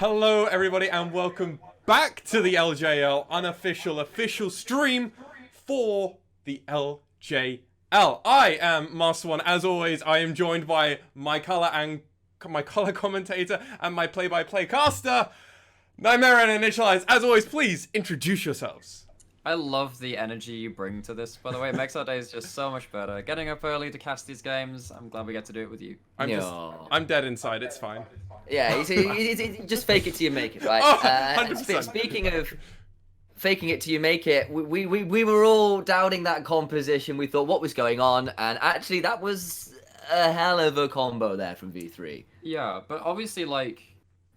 Hello, everybody, and welcome back to the LJL unofficial official stream for the LJL. I am Master One. As always, I am joined by my color commentator and my play-by-play caster, Nightmare and Initialize. As always, please introduce yourselves. I love the energy you bring to this, by the way. It makes our days just so much better. Getting up early to cast these games, I'm glad we get to do it with you. I'm dead inside, it's fine. Yeah, it's just fake it till you make it, right? Oh, 100%. Speaking of faking it till you make it, we were all doubting that composition. We thought, what was going on? And actually, that was a hell of a combo there from V3. Yeah, but obviously, like,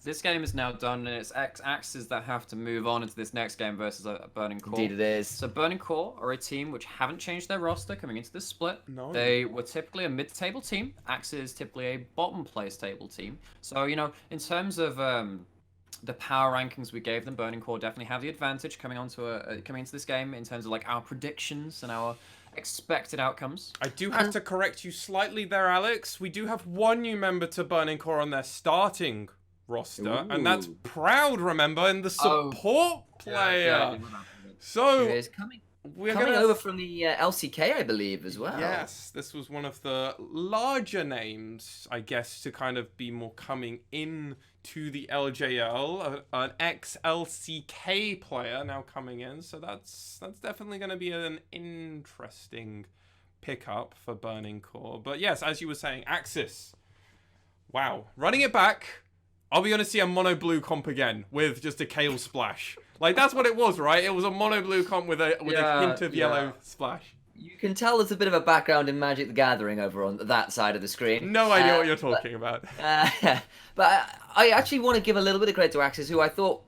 this game is now done, and it's AXIZ that have to move on into this next game versus Burning Core. Indeed it is. So Burning Core are a team which haven't changed their roster coming into this split. No. They were typically a mid-table team. AXIZ is typically a bottom-place table team. So, you know, in terms of the power rankings we gave them, Burning Core definitely have the advantage coming into this game in terms of, like, our predictions and our expected outcomes. I do have to correct you slightly there, Alex. We do have one new member to Burning Core on their starting roster, and that's Proud, remember, in the support player. Yeah. So It is coming we're over from the LCK, I believe, as well. Yes, this was one of the larger names, I guess, to kind of be more coming in to the LJL, an ex-LCK player now coming in, so that's definitely going to be an interesting pickup for Burning Core. But yes, as you were saying, AXIZ, wow, running it back. Are we going to see a mono blue comp again with just a Kale splash? Like, that's what it was, right? It was a mono blue comp with a hint of yellow splash. You can tell there's a bit of a background in Magic the Gathering over on that side of the screen. No idea what you're talking about. But I actually want to give a little bit of credit to AXIZ, who I thought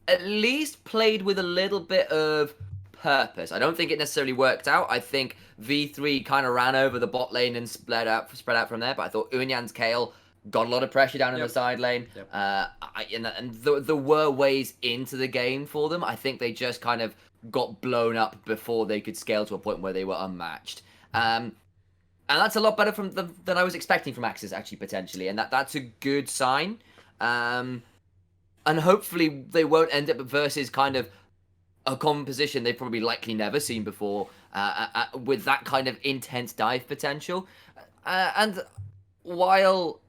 at least played with a little bit of purpose. I don't think it necessarily worked out. I think V3 kind of ran over the bot lane and spread out from there, but I thought Unyan's Kale got a lot of pressure down in the side lane. Yep. And there were ways into the game for them. I think they just kind of got blown up before they could scale to a point where they were unmatched. And that's a lot better than I was expecting from AXIZ, actually, potentially. And that's a good sign. And hopefully they won't end up versus kind of a composition they've probably likely never seen before with that kind of intense dive potential. And while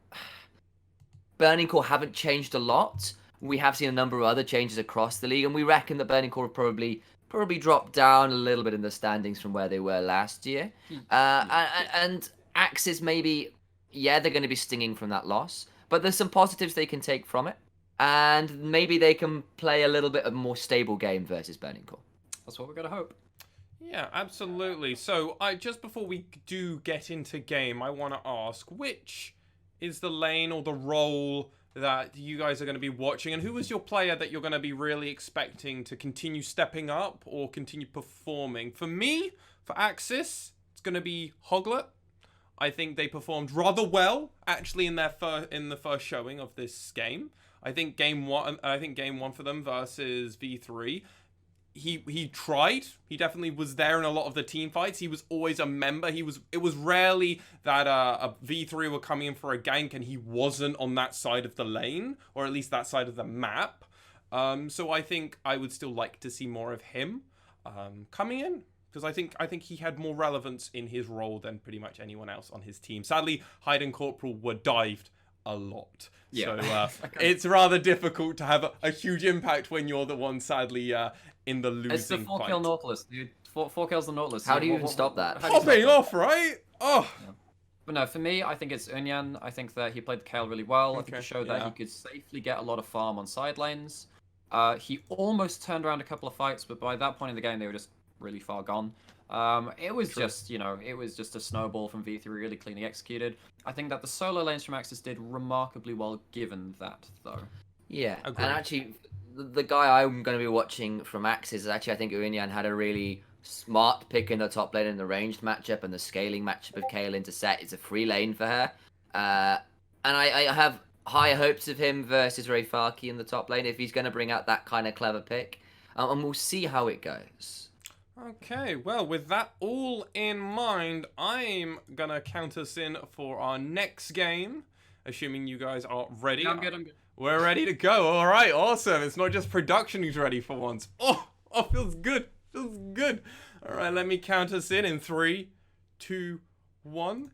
Burning Core haven't changed a lot, we have seen a number of other changes across the league, and we reckon that Burning Core probably dropped down a little bit in the standings from where they were last year. And AXIZ maybe, they're going to be stinging from that loss, but there's some positives they can take from it, and maybe they can play a little bit of a more stable game versus Burning Core. That's what we're going to hope. Yeah, absolutely. So, just before we do get into game, I want to ask, which is the lane or the role that you guys are going to be watching, and who is your player that you're going to be really expecting to continue stepping up or continue performing? For me, for AXIZ, it's going to be Hoglet. I think they performed rather well, actually, in the first showing of this game. I think game one for them versus V3. He tried. He definitely was there in a lot of the team fights. He was always a member. It was rarely that a V3 were coming in for a gank and he wasn't on that side of the lane, or at least that side of the map. So I think I would still like to see more of him coming in, because I think he had more relevance in his role than pretty much anyone else on his team. Sadly, Hyde and Corporal were dived a lot. Yeah. So it's rather difficult to have a huge impact when you're the one, sadly, in the losing It's the 4-kill Nautilus, dude. Four kills the Nautilus. How do you even stop that? Popping off, right? Oh. Yeah. But no, for me, I think it's Unyan. I think that he played the Kale really well. I think he showed that he could safely get a lot of farm on side lanes. He almost turned around a couple of fights, but by that point in the game, they were just really far gone. It was just, it was just a snowball from V3, really cleanly executed. I think that the solo lanes from AXIZ did remarkably well given that, though. Yeah, Agreed. And actually, the guy I'm going to be watching from AXIZ is actually, I think Unyan had a really smart pick in the top lane in the ranged matchup, and the scaling matchup of Kale into set. It's a free lane for her. And I have high hopes of him versus Rayfaki in the top lane if he's going to bring out that kind of clever pick. And we'll see how it goes. Okay, well, with that all in mind, I'm gonna count us in for our next game. assuming you guys are ready. Yeah, I'm good. We're ready to go. All right, awesome. It's not just production who's ready for once. Oh, feels good. Feels good. All right, let me count us in 3, 2, 1.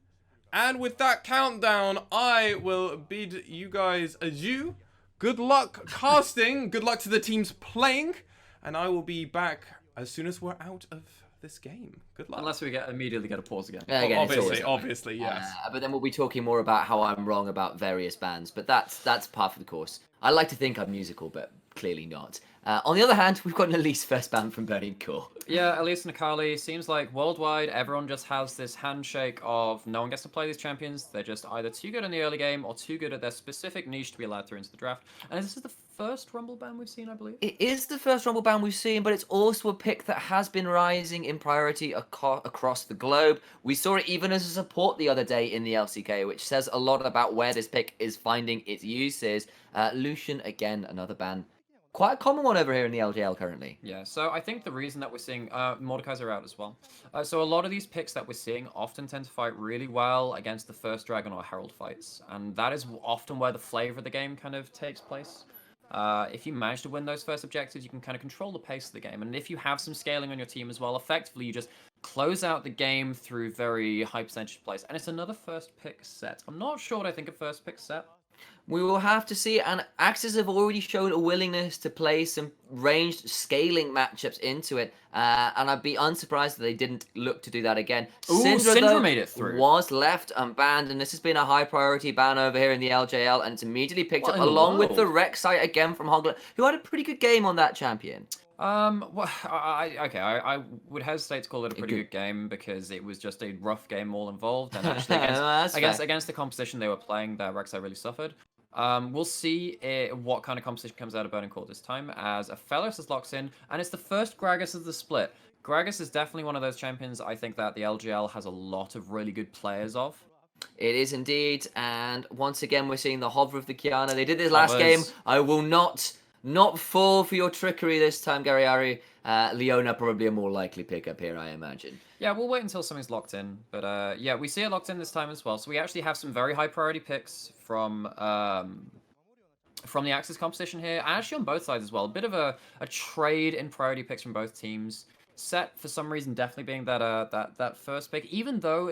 And with that countdown, I will bid you guys adieu. Good luck casting. Good luck to the teams playing. And I will be back as soon as we're out of this game. Good luck. Unless we immediately get a pause again. Yeah, again, obviously, yes. But then we'll be talking more about how I'm wrong about various bands. But that's part of the course. I like to think I'm musical, but clearly not. On the other hand, we've got an Elise first band from Burning Core. Yeah, Elise and Akali, seems like worldwide, everyone just has this handshake of no one gets to play these champions. They're just either too good in the early game or too good at their specific niche to be allowed through into the draft. And this is the first Rumble ban we've seen, I believe. It is the first Rumble ban we've seen, but it's also a pick that has been rising in priority across the globe. We saw it even as a support the other day in the LCK, which says a lot about where this pick is finding its uses. Lucian, again, another ban. Quite a common one over here in the LJL currently. Yeah, so I think the reason that we're seeing Mordekaiser out as well. So a lot of these picks that we're seeing often tend to fight really well against the first Dragon or Herald fights. And that is often where the flavor of the game kind of takes place. If you manage to win those first objectives, you can kind of control the pace of the game. And if you have some scaling on your team as well, effectively you just close out the game through very high percentage plays. And it's another first pick set. I'm not sure what I think of first pick set. We will have to see, and AXIZ have already shown a willingness to play some ranged scaling matchups into it, and I'd be unsurprised if they didn't look to do that again. Ooh, Syndra though, made it through. Was left unbanned, and this has been a high priority ban over here in the LJL, and it's immediately picked up along with the Rek'Sai again from Hoglet, who had a pretty good game on that champion. Well, I would hesitate to call it a pretty good game because it was just a rough game all involved, and actually against the competition they were playing, that Rek'Sai really suffered. We'll see what kind of competition comes out of Burning Core this time, as Aphelios is locked in, and it's the first Gragas of the split. Gragas is definitely one of those champions I think that the LGL has a lot of really good players of. It is indeed, and once again we're seeing the hover of the Kiana. They did this last game. I will not fall for your trickery this time, Gariari. Leona probably a more likely pickup here, I imagine. Yeah, we'll wait until something's locked in. But yeah, we see it locked in this time as well. So we actually have some very high priority picks from the AXIZ competition here, and actually on both sides as well. A bit of a trade in priority picks from both teams. Set for some reason definitely being that first pick, even though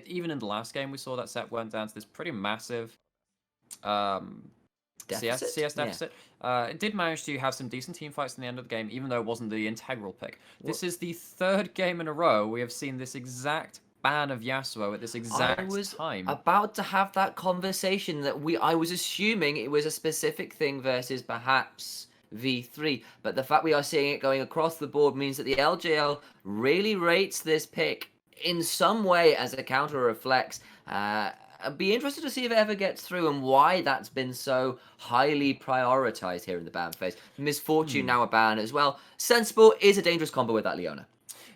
even in the last game we saw that Set went down to this pretty massive CS deficit. Yeah. It did manage to have some decent team fights in the end of the game, even though it wasn't the integral pick. This is the third game in a row we have seen this exact ban of Yasuo at this exact time. I was about to have that conversation that I was assuming it was a specific thing versus perhaps V3, but the fact we are seeing it going across the board means that the LJL really rates this pick in some way as a counter or a flex. I'd be interested to see if it ever gets through and why that's been so highly prioritized here in the ban phase. Misfortune now a ban as well. Sensible is a dangerous combo with that Leona.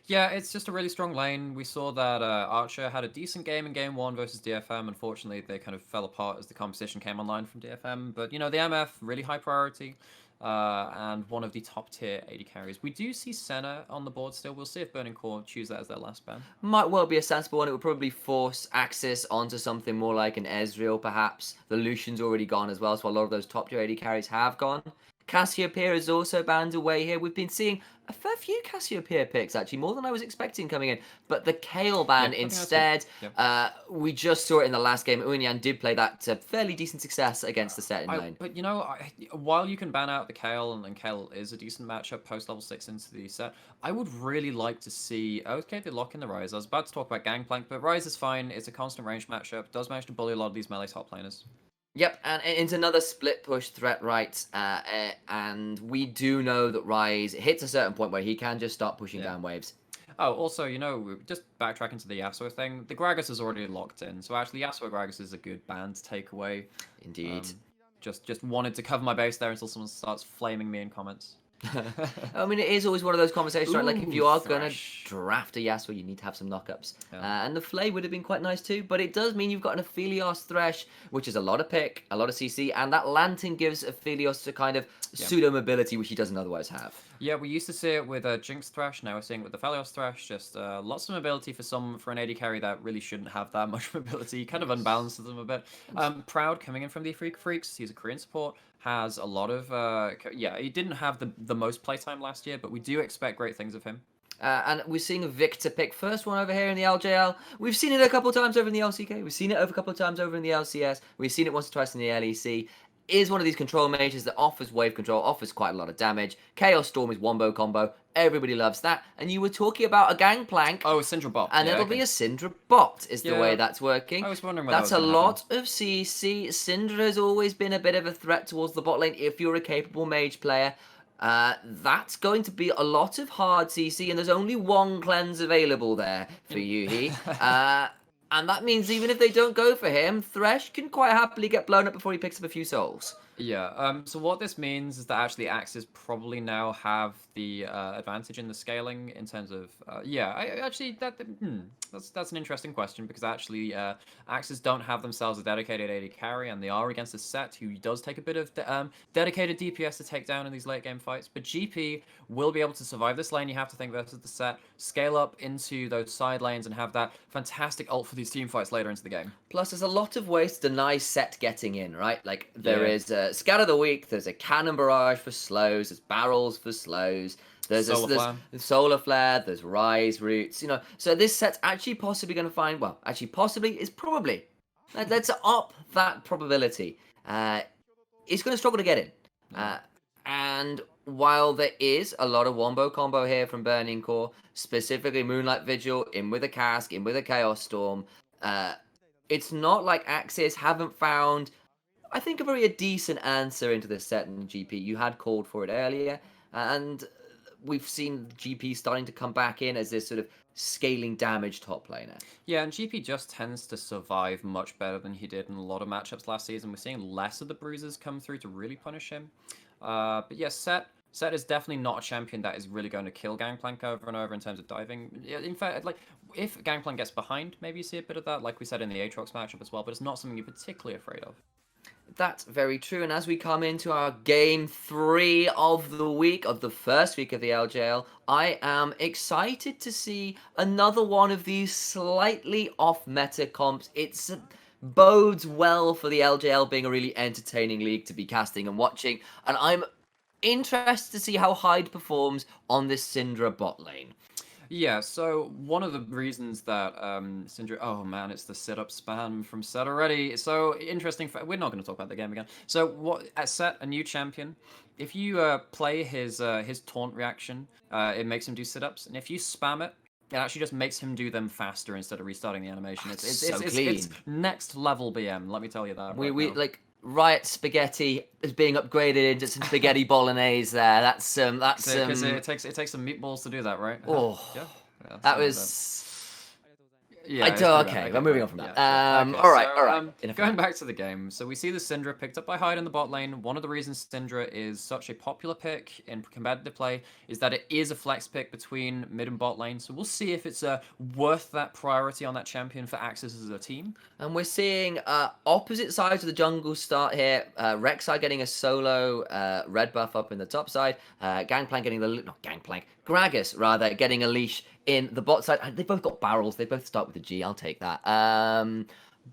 Yeah, it's just a really strong lane. We saw that Archer had a decent game in Game 1 versus DFM. Unfortunately, they kind of fell apart as the competition came online from DFM. But, you know, the MF, really high priority. And one of the top tier AD carries. We do see Senna on the board still. We'll see if Burning Core choose that as their last ban. Might well be a sensible one. It would probably force AXIZ onto something more like an Ezreal, perhaps. The Lucian's already gone as well, so a lot of those top tier AD carries have gone. Cassiopeia is also banned away here. We've been seeing a fair few Cassiopeia picks, actually, more than I was expecting coming in. But the Kayle ban instead, we just saw it in the last game. Unyan did play that to fairly decent success against the set in lane. But, you know, while you can ban out the Kayle, and Kayle is a decent matchup post-level 6 into the set, I would really like to see... Okay, they lock in the Ryze. I was about to talk about Gangplank, but Ryze is fine. It's a constant range matchup. Does manage to bully a lot of these melee top laners. Yep, and it's another split push threat, right? And we do know that Ryze hits a certain point where he can just start pushing down waves. Oh, also, you know, just backtracking to the Yasuo thing, the Gragas is already locked in. So actually, Yasuo Gragas is a good ban to take away. Indeed. Just wanted to cover my base there until someone starts flaming me in comments. I mean, it is always one of those conversations, right? Like, if you are going to draft a Yasuo, you need to have some knockups. Yeah. And the Flay would have been quite nice too, but it does mean you've got an Aphelios Thresh, which is a lot of pick, a lot of CC, and that Lantern gives Aphelios a kind of pseudo-mobility, which he doesn't otherwise have. Yeah, we used to see it with Jinx Thresh, now we're seeing it with the Phalios Thresh, just lots of mobility for an AD carry that really shouldn't have that much mobility, kind of unbalances them a bit. Proud, coming in from the Freaks, he's a Korean support, has a lot of, yeah, he didn't have the most playtime last year, but we do expect great things of him. And we're seeing Victor pick first one over here in the LJL. We've seen it a couple of times over in the LCK. We've seen it over a couple of times over in the LCS. We've seen it once or twice in the LEC. Is one of these control mages that offers wave control, offers quite a lot of damage. Chaos Storm is wombo combo. Everybody loves that. And you were talking about a Gangplank. Oh, a Syndra bot. And it'll be a Syndra bot is the way that's working. I was wondering that's a lot of CC. Syndra has always been a bit of a threat towards the bot lane if you're a capable mage player. That's going to be a lot of hard CC, and there's only one cleanse available there for Yuhi. And that means even if they don't go for him, Thresh can quite happily get blown up before he picks up a few souls. Yeah, so what this means is that actually AXIZ probably now have the advantage in the scaling in terms of, that's an interesting question, because actually AXIZ don't have themselves a dedicated AD carry, and they are against a Set who does take a bit of dedicated DPS to take down in these late game fights, but GP will be able to survive this lane, you have to think, versus the Set, scale up into those side lanes and have that fantastic ult for these team fights later into the game. Plus, there's a lot of ways to deny Set getting in, right? Like, there is Scatter the Weak, there's a Cannon Barrage for slows, there's Barrels for slows, there's Solar Flare, there's Rise Roots, you know. So this Set's actually possibly going to find, well, actually possibly is probably, let's up that probability. It's going to struggle to get in. And while there is a lot of wombo combo here from Burning Core, specifically Moonlight Vigil, in with a Cask, in with a Chaos Storm, it's not like AXIZ haven't found, I think, a decent answer into this set in GP. You had called for it earlier, and we've seen GP starting to come back in as this sort of scaling damage top laner. Yeah, and GP just tends to survive much better than he did in a lot of matchups last season. We're seeing less of the bruises come through to really punish him. But yeah, Set is definitely not a champion that is really going to kill Gangplank over and over in terms of diving. In fact, like, if Gangplank gets behind, maybe you see a bit of that, like we said in the Aatrox matchup as well, but it's not something you're particularly afraid of. That's very true, and as we come into our game 3 of the week, of the first week of the LJL, I am excited to see another one of these slightly off-meta comps. It bodes well for the LJL being a really entertaining league to be casting and watching, and I'm interested to see how Hyde performs on this Syndra bot lane. Yeah, so one of the reasons that Syndra... Oh man, it's the sit-up spam from Set already. So interesting. We're not going to talk about the game again. So at Set, a new champion, if you play his taunt reaction, it makes him do sit-ups, and if you spam it, it actually just makes him do them faster instead of restarting the animation. It's next level BM, let me tell you that. We like Riot Spaghetti is being upgraded into some spaghetti bolognese there. That's because it takes some meatballs to do that, right? Oh, yeah, that was. Yeah, okay, we're moving on from that. Okay, all right. Going back to the game, so we see the Syndra picked up by Hyde in the bot lane. One of the reasons Syndra is such a popular pick in competitive play is that it is a flex pick between mid and bot lane. So we'll see if it's worth that priority on that champion for AXIZ as a team. And we're seeing opposite sides of the jungle start here. Rek'Sai getting a solo red buff up in the top side. Gangplank getting Gragas rather getting a leash in the bot side. They both got barrels. They both start with a G. I'll take that.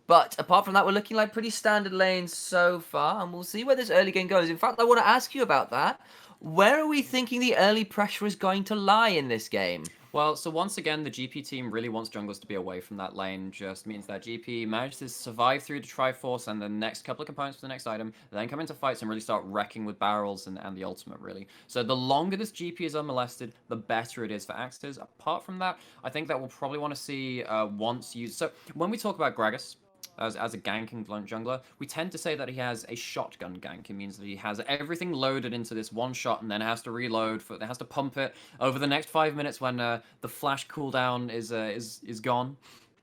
But apart from that, we're looking like pretty standard lanes so far, and we'll see where this early game goes. In fact, I want to ask you about that. Where are we thinking the early pressure is going to lie in this game? Well, so once again, the GP team really wants junglers to be away from that lane. Just means that GP manages to survive through the Triforce and the next couple of components for the next item, then come into fights and really start wrecking with barrels and the ultimate, really. So the longer this GP is unmolested, the better it is for AXIZ. Apart from that, I think that we'll probably want to see once used... So when we talk about Gragas, as a ganking jungler, we tend to say that he has a shotgun gank. It means that he has everything loaded into this one shot and then has to reload, has to pump it over the next 5 minutes when the flash cooldown is gone.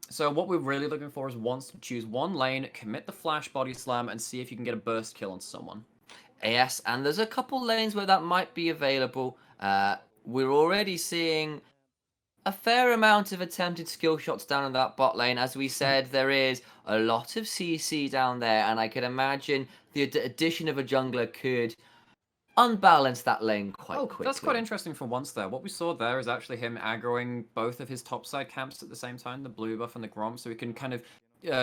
So what we're really looking for is choose one lane, commit the flash body slam, and see if you can get a burst kill on someone. Yes, and there's a couple lanes where that might be available. We're already seeing a fair amount of attempted skill shots down in that bot lane. As we said, there is a lot of CC down there, and I could imagine the addition of a jungler could unbalance that lane quite quickly. That's quite interesting for once there. What we saw there is actually him aggroing both of his topside camps at the same time, the blue buff and the Grom, so he can kind of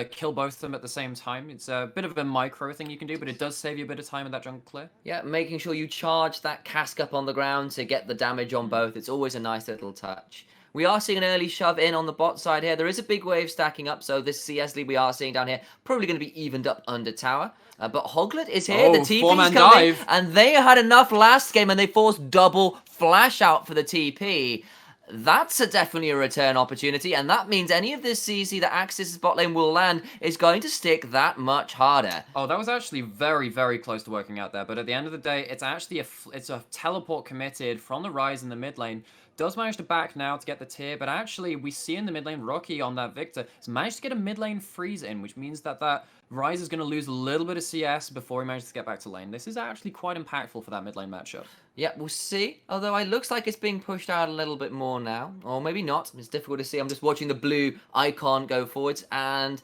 kill both of them at the same time. It's a bit of a micro thing you can do, but it does save you a bit of time in that jungle clear. Yeah, making sure you charge that cask up on the ground to get the damage on both. It's always a nice little touch. We are seeing an early shove in on the bot side here. There is a big wave stacking up, so this CS lead we are seeing down here probably going to be evened up under tower. But Hoglet is here. The TP's coming, and they had enough last game, and they forced double flash out for the TP. That's definitely a return opportunity, and that means any of this CC that AXIZ's bot lane will land is going to stick that much harder. Oh, that was actually very, very close to working out there, but at the end of the day, it's actually it's a teleport committed from the Ryze in the mid lane. Does manage to back now to get the tier, but actually we see in the mid lane Rocky on that Victor has managed to get a mid lane freeze in, which means that Ryze is going to lose a little bit of CS before he manages to get back to lane. This is actually quite impactful for that mid lane matchup. Yeah, we'll see. Although it looks like it's being pushed out a little bit more now. Or maybe not. It's difficult to see. I'm just watching the blue icon go forwards. And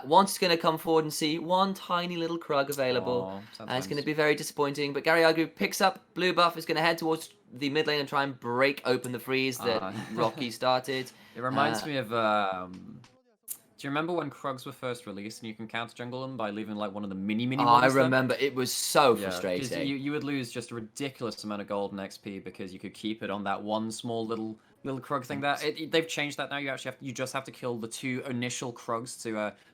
once it's going to come forward and see one tiny little Krug available. And it's going to be very disappointing. But Gary Agu picks up blue buff. Is going to head towards the mid lane and try and break open the freeze that Rocky started. It reminds me of... do you remember when Krugs were first released and you can counter jungle them by leaving like one of the mini ones? I remember. It was so frustrating. You would lose just a ridiculous amount of gold and XP because you could keep it on that one small little Krug thing there. They've changed that now. You just have to kill the 2 initial Krugs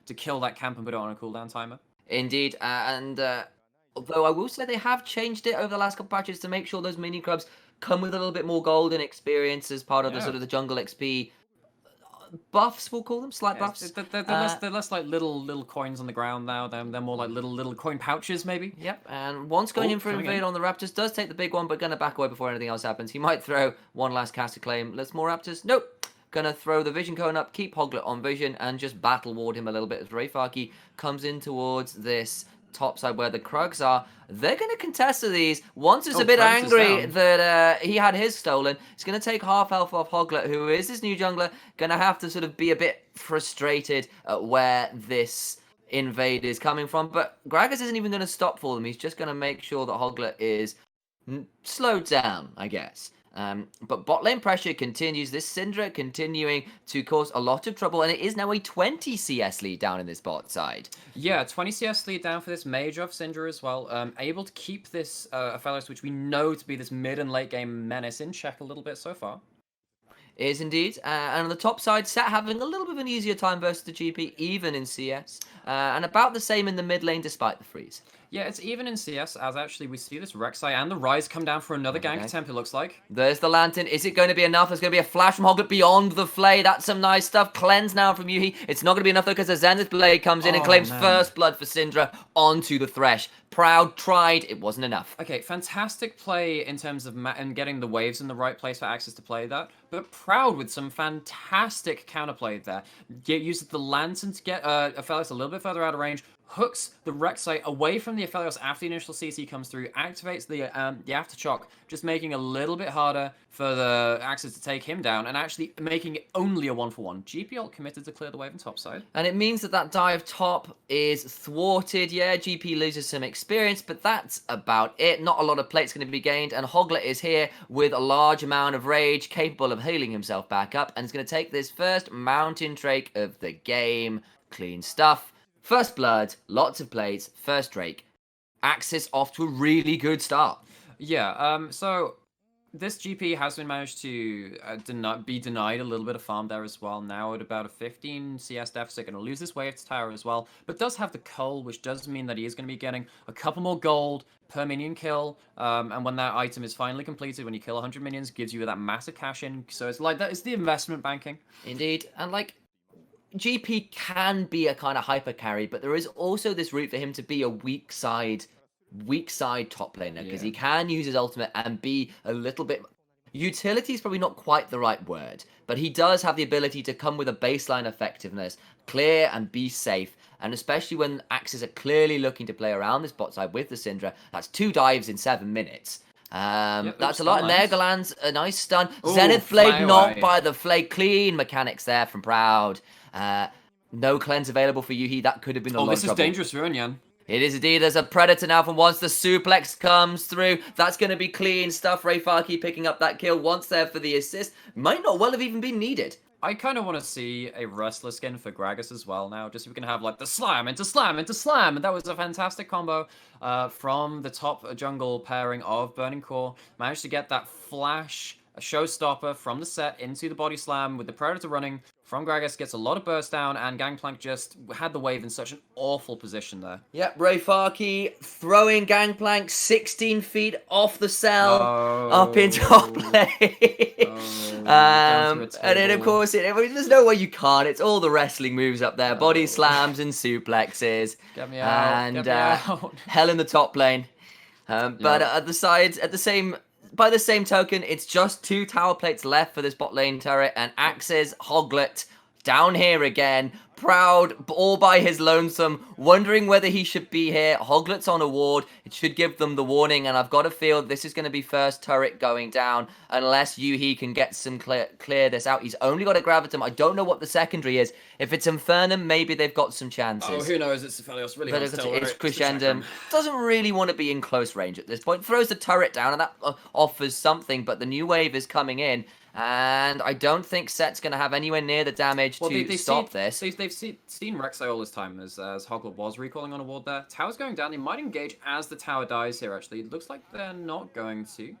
to kill that camp and put it on a cooldown timer. Indeed, although I will say they have changed it over the last couple patches to make sure those mini Krubs come with a little bit more gold and experience as part of the sort of the jungle XP buffs, we'll call them, slight buffs. They're less like little coins on the ground now. They're more like little coin pouches, maybe. Yep, and once going in for invade on the Raptors does take the big one, but gonna back away before anything else happens. He might throw one last caster claim. Let's more Raptors. Nope. Gonna throw the vision cone up, keep Hoglet on vision, and just battle ward him a little bit as Rayfarki comes in towards this top side where the Krugs are. They're going to contest to these. Once is a bit angry that he had his stolen. He's going to take half health off Hoglet, who is his new jungler. Going to have to sort of be a bit frustrated at where this invade is coming from. But Gragas isn't even going to stop for them. He's just going to make sure that Hoglet is slowed down, I guess. But bot lane pressure continues. This Syndra continuing to cause a lot of trouble, and it is now a 20 CS lead down in this bot side. Yeah, 20 CS lead down for this Mage of Syndra as well. Able to keep this Aphelios, which we know to be this mid and late game menace, in check a little bit so far. Is indeed. And on the top side, Set having a little bit of an easier time versus the GP, even in CS. And about the same in the mid lane despite the freeze. Yeah, it's even in CS, as actually we see this Rek'Sai and the Ryze come down for another gank attempt, it looks like. There's the Lantern. Is it going to be enough? There's going to be a flash from Hoglet beyond the Flay. That's some nice stuff. Cleanse now from Yuhi. It's not going to be enough, though, because the Zenith Blade comes in and claims first blood for Syndra onto the Thresh. Proud tried. It wasn't enough. Okay, fantastic play in terms of and getting the waves in the right place for AXIZ to play that. But Proud with some fantastic counterplay there. Uses the Lantern to get Aphelios a little bit further out of range. Hooks the Rek'Sai away from the Aphelios after the initial CC comes through, activates the Aftershock, just making a little bit harder for the AXIZ to take him down, and actually making it only a 1-for-1. GP ult committed to clear the wave on top side. And it means that dive top is thwarted. Yeah, GP loses some experience, but that's about it. Not a lot of plates going to be gained, and Hoglet is here with a large amount of rage, capable of healing himself back up, and is going to take this first Mountain Drake of the game. Clean stuff. First blood, lots of plays, first Drake. AXIZ off to a really good start. Yeah, so this GP has been managed to be denied a little bit of farm there as well. Now at about a 15 CS deficit, going to lose this wave to tower as well. But does have the cull, which does mean that he is going to be getting a couple more gold per minion kill. And when that item is finally completed, when you kill 100 minions, gives you that massive cash in. So it's like that is the investment banking. Indeed, and like GP can be a kind of hyper carry, but there is also this route for him to be a weak side top laner, because he can use his ultimate and be a little bit... Utility is probably not quite the right word, but he does have the ability to come with a baseline effectiveness, clear and be safe, and especially when AXIZ are clearly looking to play around this bot side with the Syndra, that's 2 dives in 7 minutes. That's a lot. And there lands a nice stun. Ooh, Zenith Blade not by the Flay. Clean mechanics there from Proud. No cleanse available for Yuhi. That could have been a lot of trouble. This is dangerous for Unyan. It is indeed. There's a Predator now from once the suplex comes through. That's going to be clean stuff. Rayfaki picking up that kill once there for the assist. Might not well have even been needed. I kind of want to see a wrestler skin for Gragas as well now, just so we can have like the slam into slam into slam, and that was a fantastic combo from the top jungle pairing of Burning Core. Managed to get that flash, a showstopper from the set into the body slam with the Predator running from Gragas, gets a lot of burst down, and Gangplank just had the wave in such an awful position there. Yep, Rayfaki throwing Gangplank 16 feet off the cell up into top lane. And then, of course, there's no way you can't. It's all the wrestling moves up there. Body slams and suplexes. Get me out. And Get me out. hell in the top lane. But at the sides, by the same token, it's just 2 tower plates left for this bot lane turret, and AXIZ Hoglet down here again, proud all by his lonesome, wondering whether he should be here. Hoglet's on a ward. It should give them the warning, and I've got a feel this is going to be first turret going down unless Yuhi can get some clear this out. He's only got a Gravitum. I don't know what the secondary is. If it's Infernum, maybe they've got some chances. Oh, who knows? It's Aphelios. Really hard to tell. It's Crescendum. Doesn't really want to be in close range at this point. Throws the turret down, and that offers something, but the new wave is coming in. And I don't think Set's going to have anywhere near the damage to stop this. They've seen Rek'Sai all this time as Hoglet was recalling on a ward there. Tower's going down. They might engage as the tower dies here, actually. It looks like they're not going to.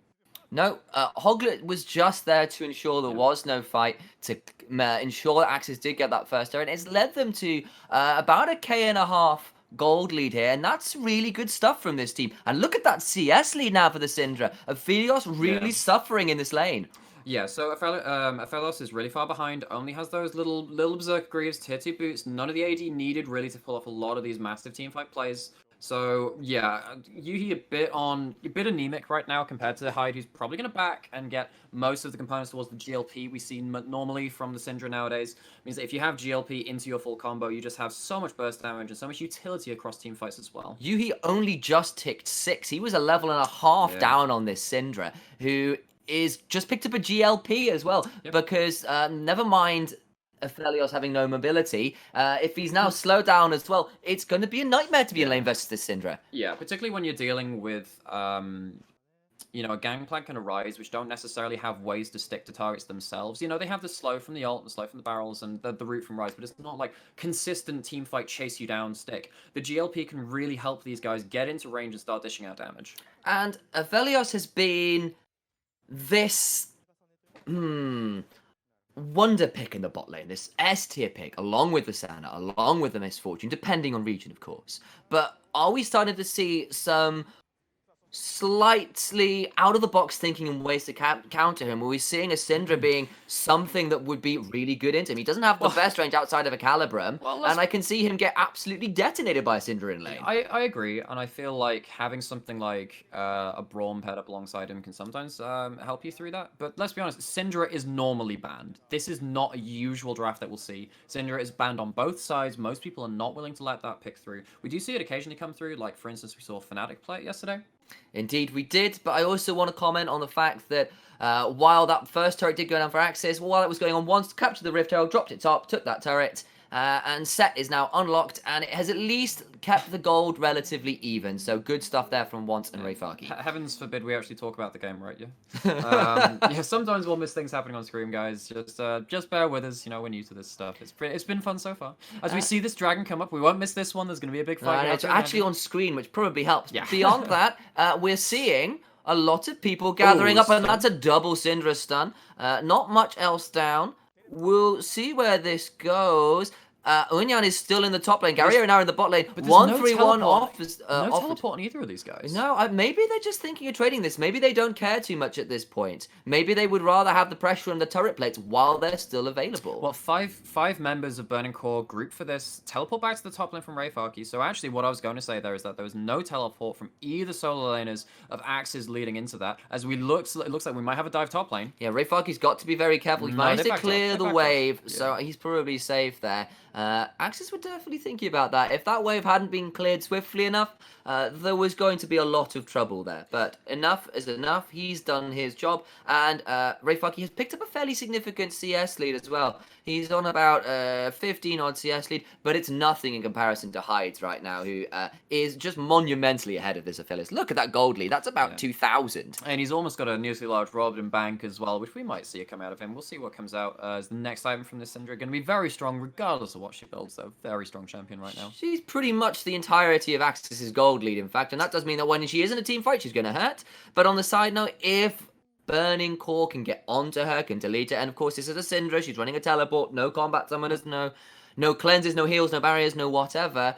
No, Hoglet was just there to ensure there was no fight, to ensure that AXIZ did get that first turret. It's led them to about a K.5 gold lead here, and that's really good stuff from this team. And look at that CS lead now for the Syndra. Aphelios really suffering in this lane. Yeah, so Aphelios is really far behind, only has those little Berserker Greaves, tier 2 boots, none of the AD needed really to pull off a lot of these massive teamfight plays. So, yeah, Yuhi a bit anemic right now compared to Hyde, who's probably going to back and get most of the components towards the GLP we see normally from the Syndra nowadays. It means that if you have GLP into your full combo, you just have so much burst damage and so much utility across team fights as well. Yuhi only just ticked 6. He was a level and a half down on this Syndra, who is just picked up a GLP as well, because never mind Aphelios having no mobility, if he's now slowed down as well, it's going to be a nightmare to be in lane versus this Syndra. Yeah, particularly when you're dealing with, you know, a Gangplank and a Rise, which don't necessarily have ways to stick to targets themselves. You know, they have the slow from the ult, the slow from the barrels, and the root from Rise, but it's not like consistent teamfight chase you down stick. The GLP can really help these guys get into range and start dishing out damage. And Aphelios has been this wonder pick in the bot lane, this S tier pick, along with the Sana, along with the Misfortune, depending on region, of course. But are we starting to see some slightly out-of-the-box thinking and ways to counter him? Are we seeing a Syndra being something that would be really good into him? He doesn't have the best range outside of a Calibrum, and I can see him get absolutely detonated by a Syndra in lane. I agree, and I feel like having something like a Braum paired up alongside him can sometimes help you through that. But let's be honest, Syndra is normally banned. This is not a usual draft that we'll see. Syndra is banned on both sides. Most people are not willing to let that pick through. We do see it occasionally come through, like, for instance, we saw Fnatic play it yesterday. Indeed, we did, but I also want to comment on the fact that while that first turret did go down for AXIZ, while it was going on once, captured the Rift Herald, dropped it top, took that turret, and Set is now unlocked, and it has at least kept the gold relatively even, so good stuff there from Once and Rayfaki. Heavens forbid we actually talk about the game, right? Yeah. Yeah, sometimes we'll miss things happening on screen, guys. Just bear with us, you know, we're new to this stuff. It's been fun so far. As we see this dragon come up, we won't miss this one. There's going to be a big fight. It's actually on screen, which probably helps. Yeah. Beyond that, we're seeing a lot of people gathering up, and that's a double Syndra stun. Not much else down. We'll see where this goes. Unyan is still in the top lane. Guerrero now in the bot lane. 1-3-1 off. No teleport on either of these guys. No, maybe they're just thinking of trading this. Maybe they don't care too much at this point. Maybe they would rather have the pressure on the turret plates while they're still available. Well, five members of Burning Core group for this. Teleport back to the top lane from Rayfaki. So actually what I was going to say there is that there was no teleport from either solo laners of AXIZ leading into that. As it looks like we might have a dive top lane. Yeah, Rayfaki's got to be very careful. He's managed to clear the wave, so he's probably safe there. AXIZ were definitely thinking about that. If that wave hadn't been cleared swiftly enough, there was going to be a lot of trouble there. But enough is enough. He's done his job, and Rayfucky has picked up a fairly significant CS lead as well. He's on about 15 odd CS lead, but it's nothing in comparison to Hides right now, who is just monumentally ahead of this Aphilis. Look at that gold lead. That's about 2,000. And he's almost got a nearly large Robin in bank as well, which we might see come out of him. We'll see what comes out as the next item from this Syndra. Going to be very strong, regardless of what she builds, though. Very strong champion right now. She's pretty much the entirety of AXIZ's gold lead, in fact, and that does mean that when she is in a team fight, she's going to hurt. But on the side note, if Burning Core can get onto her, can delete it, and of course this is a Syndra, she's running a teleport, no combat summoners, no cleanses, no heals, no barriers, no whatever.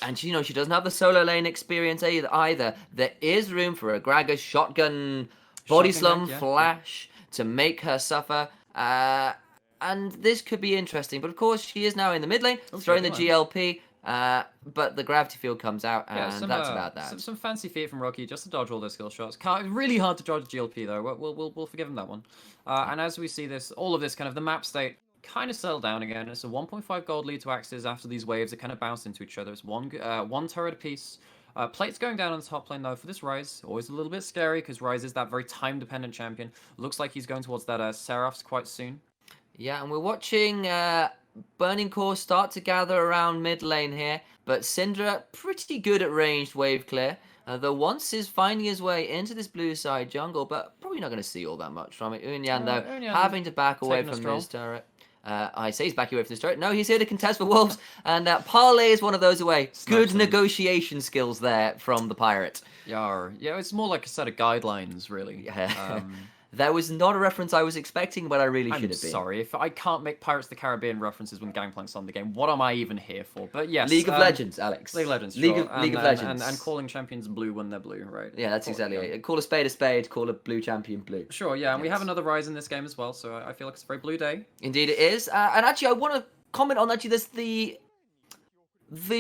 And she doesn't have the solo lane experience either. There is room for a Gragas shotgun body slum flash to make her suffer. And this could be interesting. But of course, she is now in the mid lane, throwing the GLP. But the gravity field comes out, and that's about that. Some fancy feet from Rocky just to dodge all those skill shots. Really hard to dodge GLP though. We'll forgive him that one. And as we see this, all of this kind of the map state kind of settled down again. It's a 1.5 gold lead to AXZ after these waves that kind of bounce into each other. It's one turret apiece. Plate's going down on the top lane though for this Ryze. Always a little bit scary because Ryze is that very time-dependent champion. Looks like he's going towards that Seraphs quite soon. Yeah, and we're watching Burning Core start to gather around mid lane here, but Syndra pretty good at ranged wave clear. The Once is finding his way into this blue side jungle, but probably not going to see all that much from it. Unyan, though, having to back away from his turret. I say he's backing away from his turret. No, he's here to contest for Wolves, and Parlay is one of those away. Good negotiation skills there from the pirate. Yeah, it's more like a set of guidelines, really. Yeah. That was not a reference I was expecting, but I really should have been. I'm sorry, if I can't make Pirates of the Caribbean references when Gangplank's on the game, what am I even here for? But yes, League of Legends, Alex. League of Legends, League of Legends, and calling champions blue when they're blue, right? Yeah, that's exactly it. Call a spade, call a blue champion blue. Sure, yeah, and we have another Ryze in this game as well, so I feel like it's a very blue day. Indeed, it is. And actually, I want to comment on this the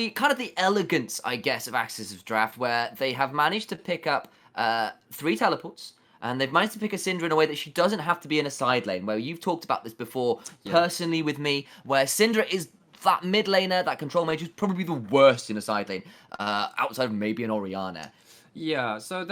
kind of the elegance, I guess, of AXIZ's draft, where they have managed to pick up 3 teleports. And they've managed to pick a Syndra in a way that she doesn't have to be in a side lane, where you've talked about this before, personally with me, where Syndra is that mid laner, that control mage, who's probably the worst in a side lane, outside of maybe an Orianna. Yeah, so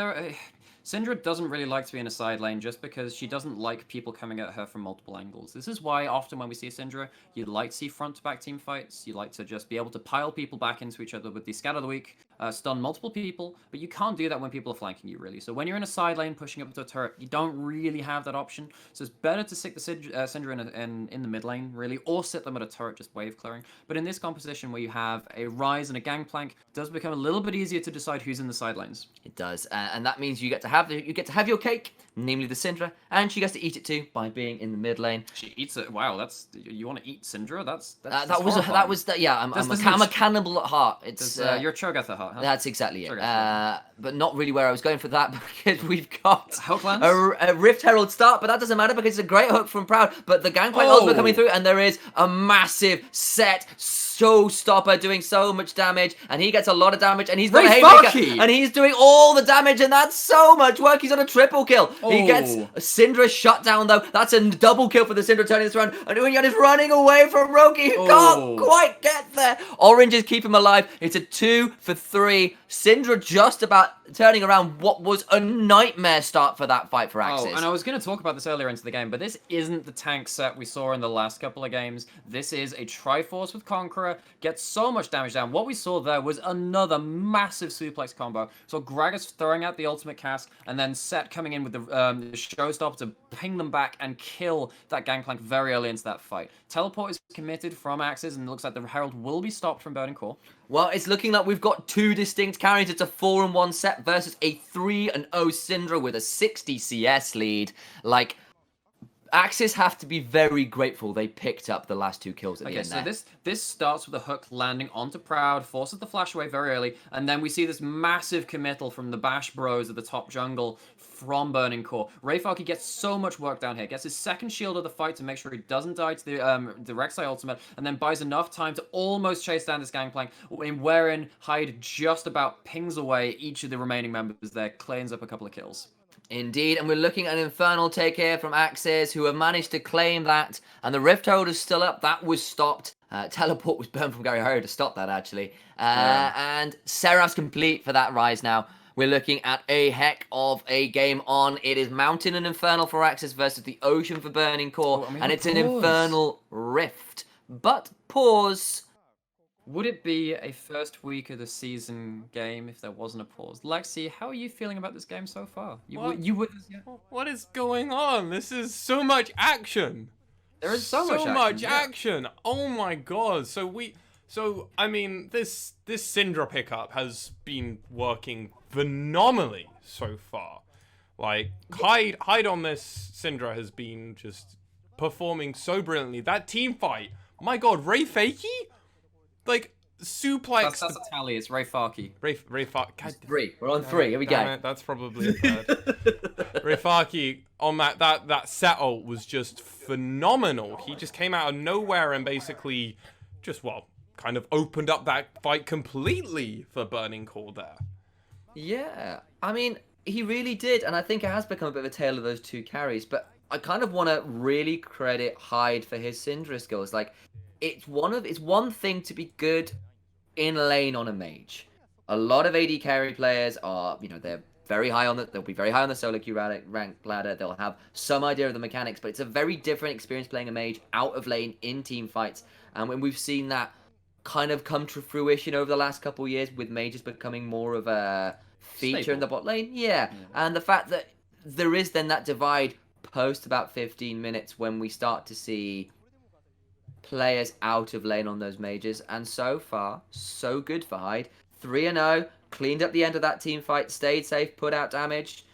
Syndra doesn't really like to be in a side lane just because she doesn't like people coming at her from multiple angles. This is why often when we see a Syndra, you'd like to see front-to-back team fights. You'd like to just be able to pile people back into each other with the Scatter the Weak, stun multiple people, but you can't do that when people are flanking you, really. So when you're in a side lane pushing up to a turret, you don't really have that option. So it's better to stick the Syndra in the mid lane, really, or sit them at a turret just wave clearing. But in this composition where you have a Ryze and a Gangplank, it does become a little bit easier to decide who's in the side lanes. It does, and that means you get to have your cake, namely the Syndra, and she gets to eat it too by being in the mid lane. She eats it. Wow, you want to eat Syndra? Yeah. I'm a cannibal at heart. You're a Cho'Gath at heart. Huh? That's exactly it. But not really where I was going for that, because we've got Hooklands? a Rift Herald start, but that doesn't matter because it's a great hook from Proud. But the Gangplank ultimate coming through, and there is a massive set showstopper doing so much damage, and he gets a lot of damage, and he's got a Haymaker, and he's doing all the damage, and that's so much work. He's on a triple kill. He gets a Syndra shut down, though. That's a double kill for the Syndra turning this around, and Unyan is running away from Roki, who can't quite get there. Oranges keep him alive. It's a 2 for 3. Syndra just about turning around what was a nightmare start for that fight for AXIZ. And I was going to talk about this earlier into the game, but this isn't the tank set we saw in the last couple of games. This is a Triforce with Conqueror, gets so much damage down. What we saw there was another massive suplex combo. So Gragas throwing out the ultimate cast, and then Set coming in with the showstopper to ping them back and kill that Gangplank very early into that fight. Teleport is committed from AXIZ, and it looks like the Herald will be stopped from Burning Core. Well, it's looking like we've got 2 distinct carries. It's a 4-1 Set versus a 3-0 Syndra with a 60 CS lead. Like, AXIZ have to be very grateful they picked up the last 2 kills at the end there. So this starts with a hook landing onto Proud, forces the flash away very early, and then we see this massive committal from the Bash Bros at the top jungle from Burning Core. Rayfucky gets so much work down here, gets his second shield of the fight to make sure he doesn't die to the Rek'Sai ultimate, and then buys enough time to almost chase down this Gangplank, wherein Hyde just about pings away each of the remaining members there, cleans up a couple of kills. Indeed, and we're looking at an Infernal take here from AXIZ, who have managed to claim that, and the Rift Herald is still up. That was stopped Teleport was burned from Gary Harrier to stop that, actually. And Serap's complete for that rise now. We're looking at a heck of a game on. It is Mountain and Infernal for AXZ versus the Ocean for Burning Core. And it's an Infernal Rift. But pause. Would it be a first week of the season game if there wasn't a pause? Lexi, how are you feeling about this game so far? You would. What is going on? This is so much action. There is so much action. Oh my god. So I mean, this Syndra pickup has been working phenomenally so far. Like Hyde on this Syndra has been just performing so brilliantly. That team fight. My god, Ray Fakey? Like suplex. That's a tally. It's Ray Farkey. Ray Farkey. Three. We're on three. Here we go. That's probably a third. Ray Farkey on that set ult was just phenomenal. He just came out of nowhere and basically just kind of opened up that fight completely for Burning Core there. Yeah, I mean, he really did, and I think it has become a bit of a tale of those two carries, but I kind of want to really credit Hyde for his Syndra skills. Like, it's one thing to be good in lane on a mage. A lot of AD carry players are, they're very high they'll be very high on the solo queue rank ladder. They'll have some idea of the mechanics, but it's a very different experience playing a mage out of lane in team fights. And when we've seen that kind of come to fruition over the last couple of years with mages becoming more of a feature in the bot lane. Yeah. And the fact that there is then that divide post about 15 minutes when we start to see players out of lane on those mages, and so far, so good for Hyde. 3-0, cleaned up the end of that team fight, stayed safe, put out damage.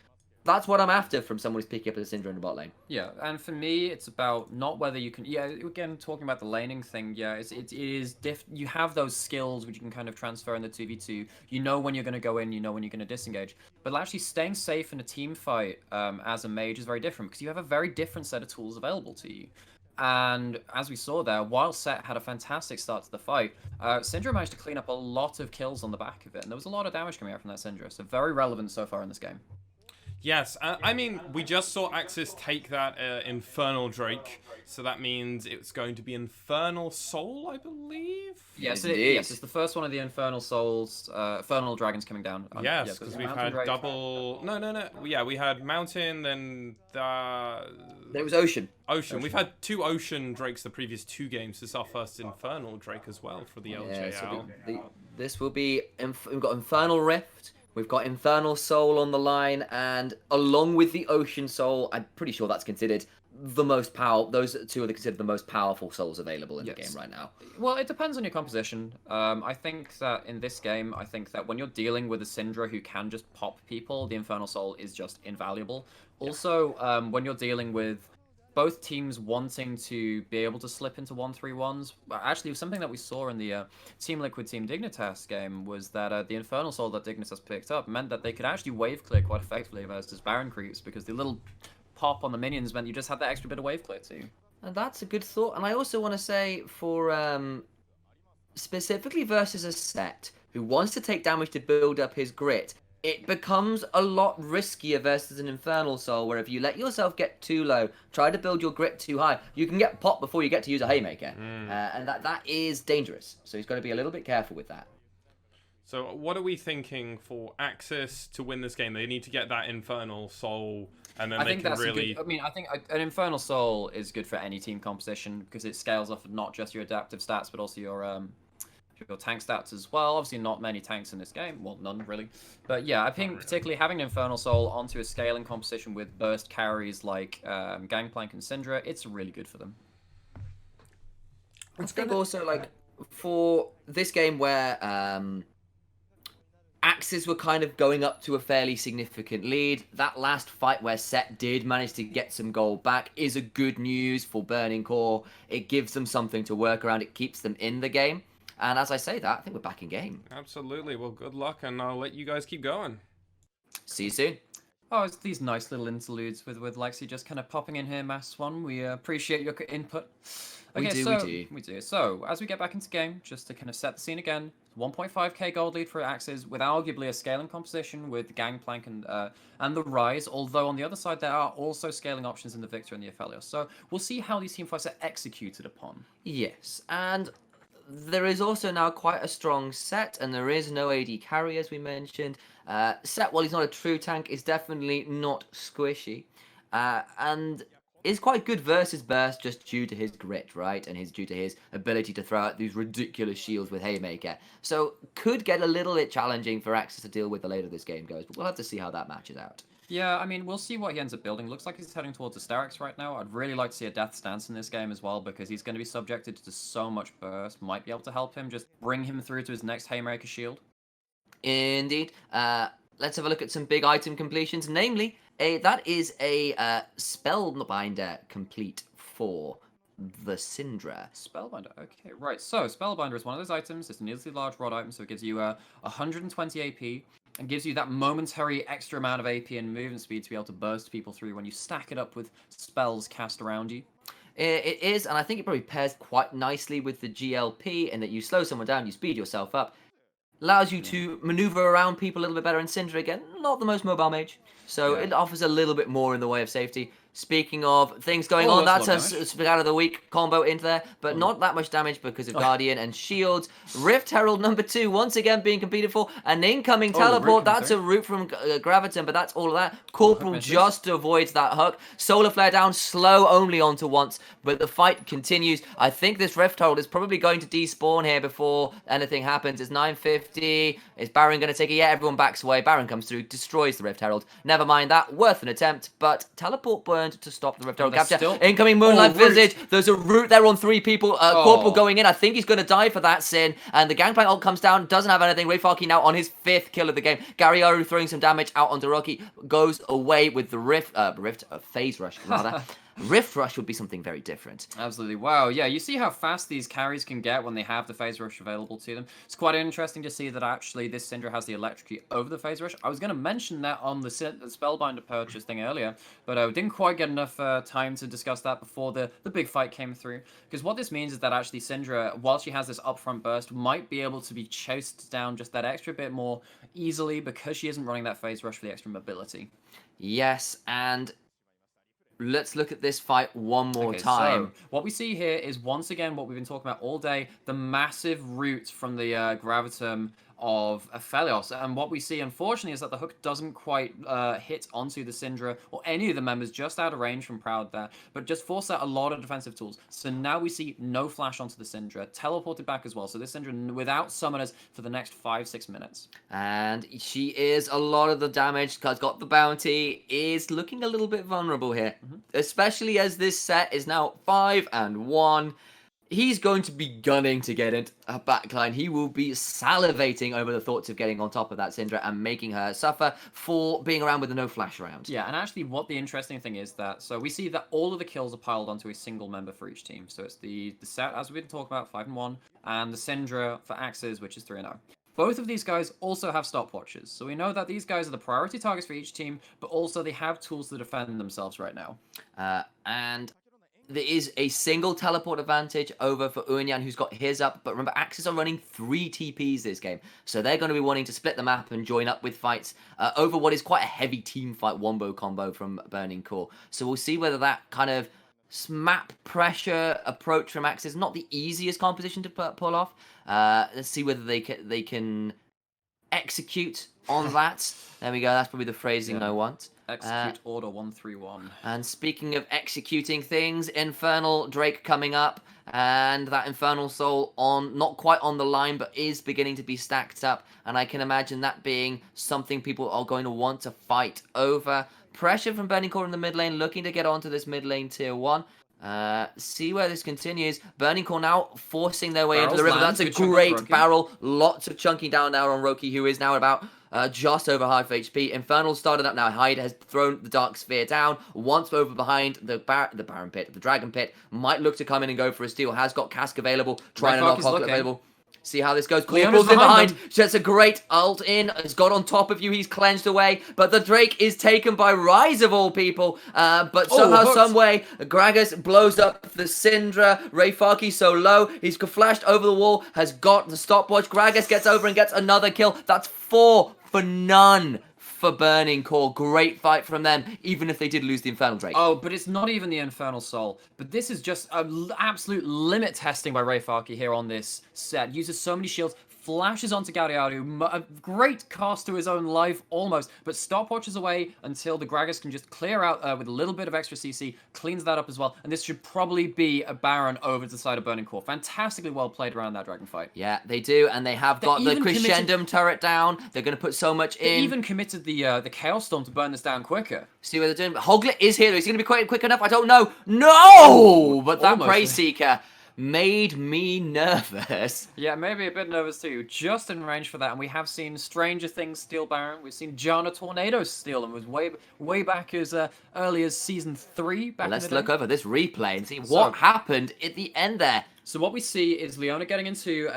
That's what I'm after from someone who's picking up a Syndra in the bot lane. Yeah, and for me, it's about not whether you can... Yeah, again, talking about the laning thing, yeah, it is you have those skills which you can kind of transfer in the 2v2. You know when you're going to go in, you know when you're going to disengage. But actually staying safe in a team fight as a mage is very different because you have a very different set of tools available to you. And as we saw there, while Set had a fantastic start to the fight, Syndra managed to clean up a lot of kills on the back of it, and there was a lot of damage coming out from that Syndra, so very relevant so far in this game. Yes, I mean, we just saw AXZ take that Infernal Drake, so that means it's going to be Infernal Soul, I believe? Yes, it's the first one of the Infernal Souls, Infernal Dragons coming down. Yes, because we've had Drake. Double... No. Yeah, we had Mountain, then... There was Ocean. Ocean. We've had two Ocean Drakes the previous two games. This is our first Infernal Drake as well for the LJL. So this will be... We've got Infernal Rift... We've got Infernal Soul on the line, and along with the Ocean Soul, I'm pretty sure that's considered the most powerful. Those two are considered the most powerful souls available in the game right now. Well, it depends on your composition. I think that in this game, when you're dealing with a Syndra who can just pop people, the Infernal Soul is just invaluable. Also, when you're dealing with both teams wanting to be able to slip into 1-3-1s. Actually, something that we saw in the Team Liquid Team Dignitas game was that the Infernal Soul that Dignitas picked up meant that they could actually wave clear quite effectively versus Baron creeps, because the little pop on the minions meant you just had that extra bit of wave clear too. And that's a good thought. And I also want to say for specifically versus a Set who wants to take damage to build up his grit, it becomes a lot riskier versus an Infernal Soul, where if you let yourself get too low, try to build your grit too high, you can get popped before you get to use a Haymaker. And that is dangerous. So he's got to be a little bit careful with that. So what are we thinking for AXZ to win this game? They need to get that Infernal Soul, and then they can really... I think an Infernal Soul is good for any team composition, because it scales off of not just your adaptive stats, but also your tank stats as well. Obviously not many tanks in this game, well, none really, but yeah, I think particularly having Infernal Soul onto a scaling composition with burst carries like Gangplank and Syndra, it's really good for them. I think also, like, for this game where AXZ were kind of going up to a fairly significant lead, that last fight where Set did manage to get some gold back is a good news for Burning Core. It gives them something to work around, it keeps them in the game. And as I say that, I think we're back in game. Absolutely. Well, good luck, and I'll let you guys keep going. See you soon. Oh, it's these nice little interludes with Lexi just kind of popping in here, Mass One. We appreciate your input. Okay, we do. So, as we get back into game, just to kind of set the scene again, 1.5k gold lead for AXZ with arguably a scaling composition with Gangplank and the Rise, although on the other side there are also scaling options in the Victor and the Aphelios. So we'll see how these team fights are executed upon. Yes, and there is also now quite a strong set, and there is no AD carry, as we mentioned. Set, while he's not a true tank, is definitely not squishy. And is quite good versus burst just due to his grit, right? And due to his ability to throw out these ridiculous shields with Haymaker. So could get a little bit challenging for AXZ to deal with the later this game goes, but we'll have to see how that matches out. Yeah, I mean, we'll see what he ends up building. Looks like he's heading towards Asterix right now. I'd really like to see a Death Stance in this game as well, because he's going to be subjected to so much burst. Might be able to help him, just bring him through to his next Haymaker shield. Indeed. Let's have a look at some big item completions, namely, that is a Spellbinder complete for the Syndra. Spellbinder, okay, right. So, Spellbinder is one of those items. It's a needlessly large rod item, so it gives you 120 AP and gives you that momentary extra amount of AP and movement speed to be able to burst people through when you stack it up with spells cast around you. It is, and I think it probably pairs quite nicely with the GLP in that you slow someone down, you speed yourself up. Allows you to maneuver around people a little bit better. And Syndra, again, not the most mobile mage. So it offers a little bit more in the way of safety. Speaking of things going on, that's a Spaghetti of the Week combo into there, but not that much damage because of Guardian and Shields. Rift Herald number 2, once again being competed for. An incoming teleport, that's a route from Graviton, but that's all of that. Corporal just avoids that hook. Solar Flare down, slow only onto once, but the fight continues. I think this Rift Herald is probably going to despawn here before anything happens. It's 950. Is Baron going to take it? Yeah, everyone backs away. Baron comes through, destroys the Rift Herald. Never mind that, worth an attempt, but teleport burned to stop the Rift Herald capture. Incoming Moonlight Visage. There's a route there on 3 people. Corporal going in. I think he's going to die for that sin. And the Gangplank ult comes down. Doesn't have anything. Rayfarki now on his 5th kill of the game. Garyaru throwing some damage out onto Rocky. Goes away with the Phase Rush, rather. Rift Rush would be something very different. Absolutely. Wow. Yeah, you see how fast these carries can get when they have the Phase Rush available to them. It's quite interesting to see that actually this Syndra has the Electrocute over the Phase Rush. I was going to mention that on the Spellbinder purchase thing earlier, but I didn't quite get enough time to discuss that before the big fight came through. Because what this means is that actually Syndra, while she has this upfront burst, might be able to be chased down just that extra bit more easily because she isn't running that Phase Rush for the extra mobility. Yes, and let's look at this fight one more time. So what we see here is, once again, what we've been talking about all day, the massive route from the Gravitum of Aphelios. And what we see, unfortunately, is that the hook doesn't quite hit onto the Syndra or any of the members, just out of range from Proud there, but just force out a lot of defensive tools. So now we see no flash onto the Syndra, teleported back as well. So this Syndra without summoners for the next 5-6 minutes. And she is a lot of the damage, has got the bounty, is looking a little bit vulnerable here. Especially as this set is now 5-1. He's going to be gunning to get into a backline. He will be salivating over the thoughts of getting on top of that Syndra and making her suffer for being around with the no flash round. Yeah, and actually what the interesting thing is that, so we see that all of the kills are piled onto a single member for each team. So it's the set, as we've been talking about, 5-1, and the Syndra for AXIZ, which is 3-0. Both of these guys also have stopwatches, so we know that these guys are the priority targets for each team, but also they have tools to defend themselves right now. And there is a single teleport advantage over for Unyan, who's got his up. But remember, AXZ are running 3 TPs this game. So they're going to be wanting to split the map and join up with fights over what is quite a heavy team fight wombo combo from Burning Core. So we'll see whether that kind of map pressure approach from AXZ is not the easiest composition to pull off. Let's see whether they can execute on that. There we go. That's probably the phrasing I want. Execute order 131. And speaking of executing things, Infernal Drake coming up, and that Infernal Soul not quite on the line, but is beginning to be stacked up, and I can imagine that being something people are going to want to fight over. Pressure from Burning Core in the mid lane, looking to get onto this mid lane tier 1. See where this continues. Burning Core now forcing their way into the river. That's a great barrel. Lots of chunking down now on Roki, who is now about just over half HP. Infernal started up now. Hyde has thrown the Dark Sphere down. Once over behind the Baron Pit, the Dragon Pit. Might look to come in and go for a steal. Has got Cask available. Trying to knock Pocket available. See how this goes. Corporal's in behind. That's a great ult in. Has got on top of you. He's cleansed away. But the Drake is taken by Rise of all people. But somehow, some way, Gragas blows up the Syndra. Rayfarki so low. He's flashed over the wall. Has got the stopwatch. Gragas gets over and gets another kill. That's 4 for none for Burning Core. Great fight from them, even if they did lose the Infernal Drake. Oh, but it's not even the Infernal Soul. But this is just absolute limit testing by Ray Farkey here on this set. Uses so many shields, flashes onto Galliardo, a great cost to his own life, almost, but stopwatches away until the Gragas can just clear out with a little bit of extra CC, cleans that up as well, and this should probably be a Baron over to the side of Burning Core. Fantastically well played around that Dragon fight. Yeah, they do, and they have got the Crescendum turret down. They're going to put so much in. They even committed the Chaos Storm to burn this down quicker. See what they're doing. Hoglet is here. Is he going to be quick enough? I don't know. No! But that Prey Seeker made me nervous. Yeah, maybe a bit nervous too. Just in range for that, and we have seen Stranger Things steal Baron. We've seen Jana Tornado steal him. It was way back as early as Season 3. Let's look over this replay and see what happened at the end there. So what we see is Leona getting into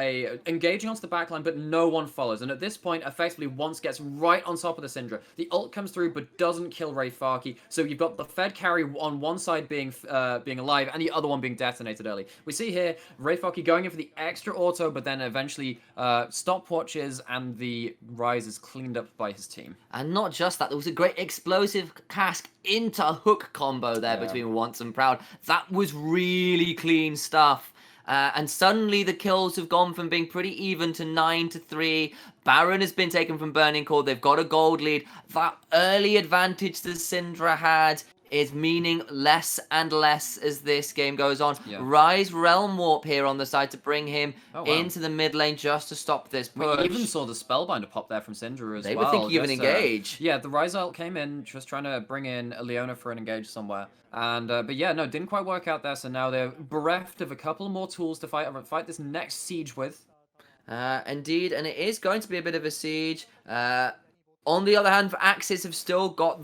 engaging onto the backline, but no one follows. And at this point, effectively, once gets right on top of the Syndra. The ult comes through, but doesn't kill Ray Farkey. So you've got the Fed carry on one side being alive, and the other one being detonated early. We see here Ray Farkey going in for the extra auto, but then eventually stopwatches, and the Rise is cleaned up by his team. And not just that, there was a great explosive cask into hook combo there between Once and Proud. That was really clean stuff. And suddenly the kills have gone from being pretty even to 9-3. Baron has been taken from Burning Core. They've got a gold lead. That early advantage the Syndra had is meaning less and less as this game goes on. Yeah. Rise Realm Warp here on the side to bring him into the mid lane just to stop this push. We even saw the Spellbinder pop there from Syndra as well. They were thinking of an engage. Yeah, the Rise ult came in, just trying to bring in a Leona for an engage somewhere. And but yeah, no, didn't quite work out there. So now they're bereft of a couple more tools to fight this next siege with. Indeed, and it is going to be a bit of a siege. On the other hand, AXIZ have still got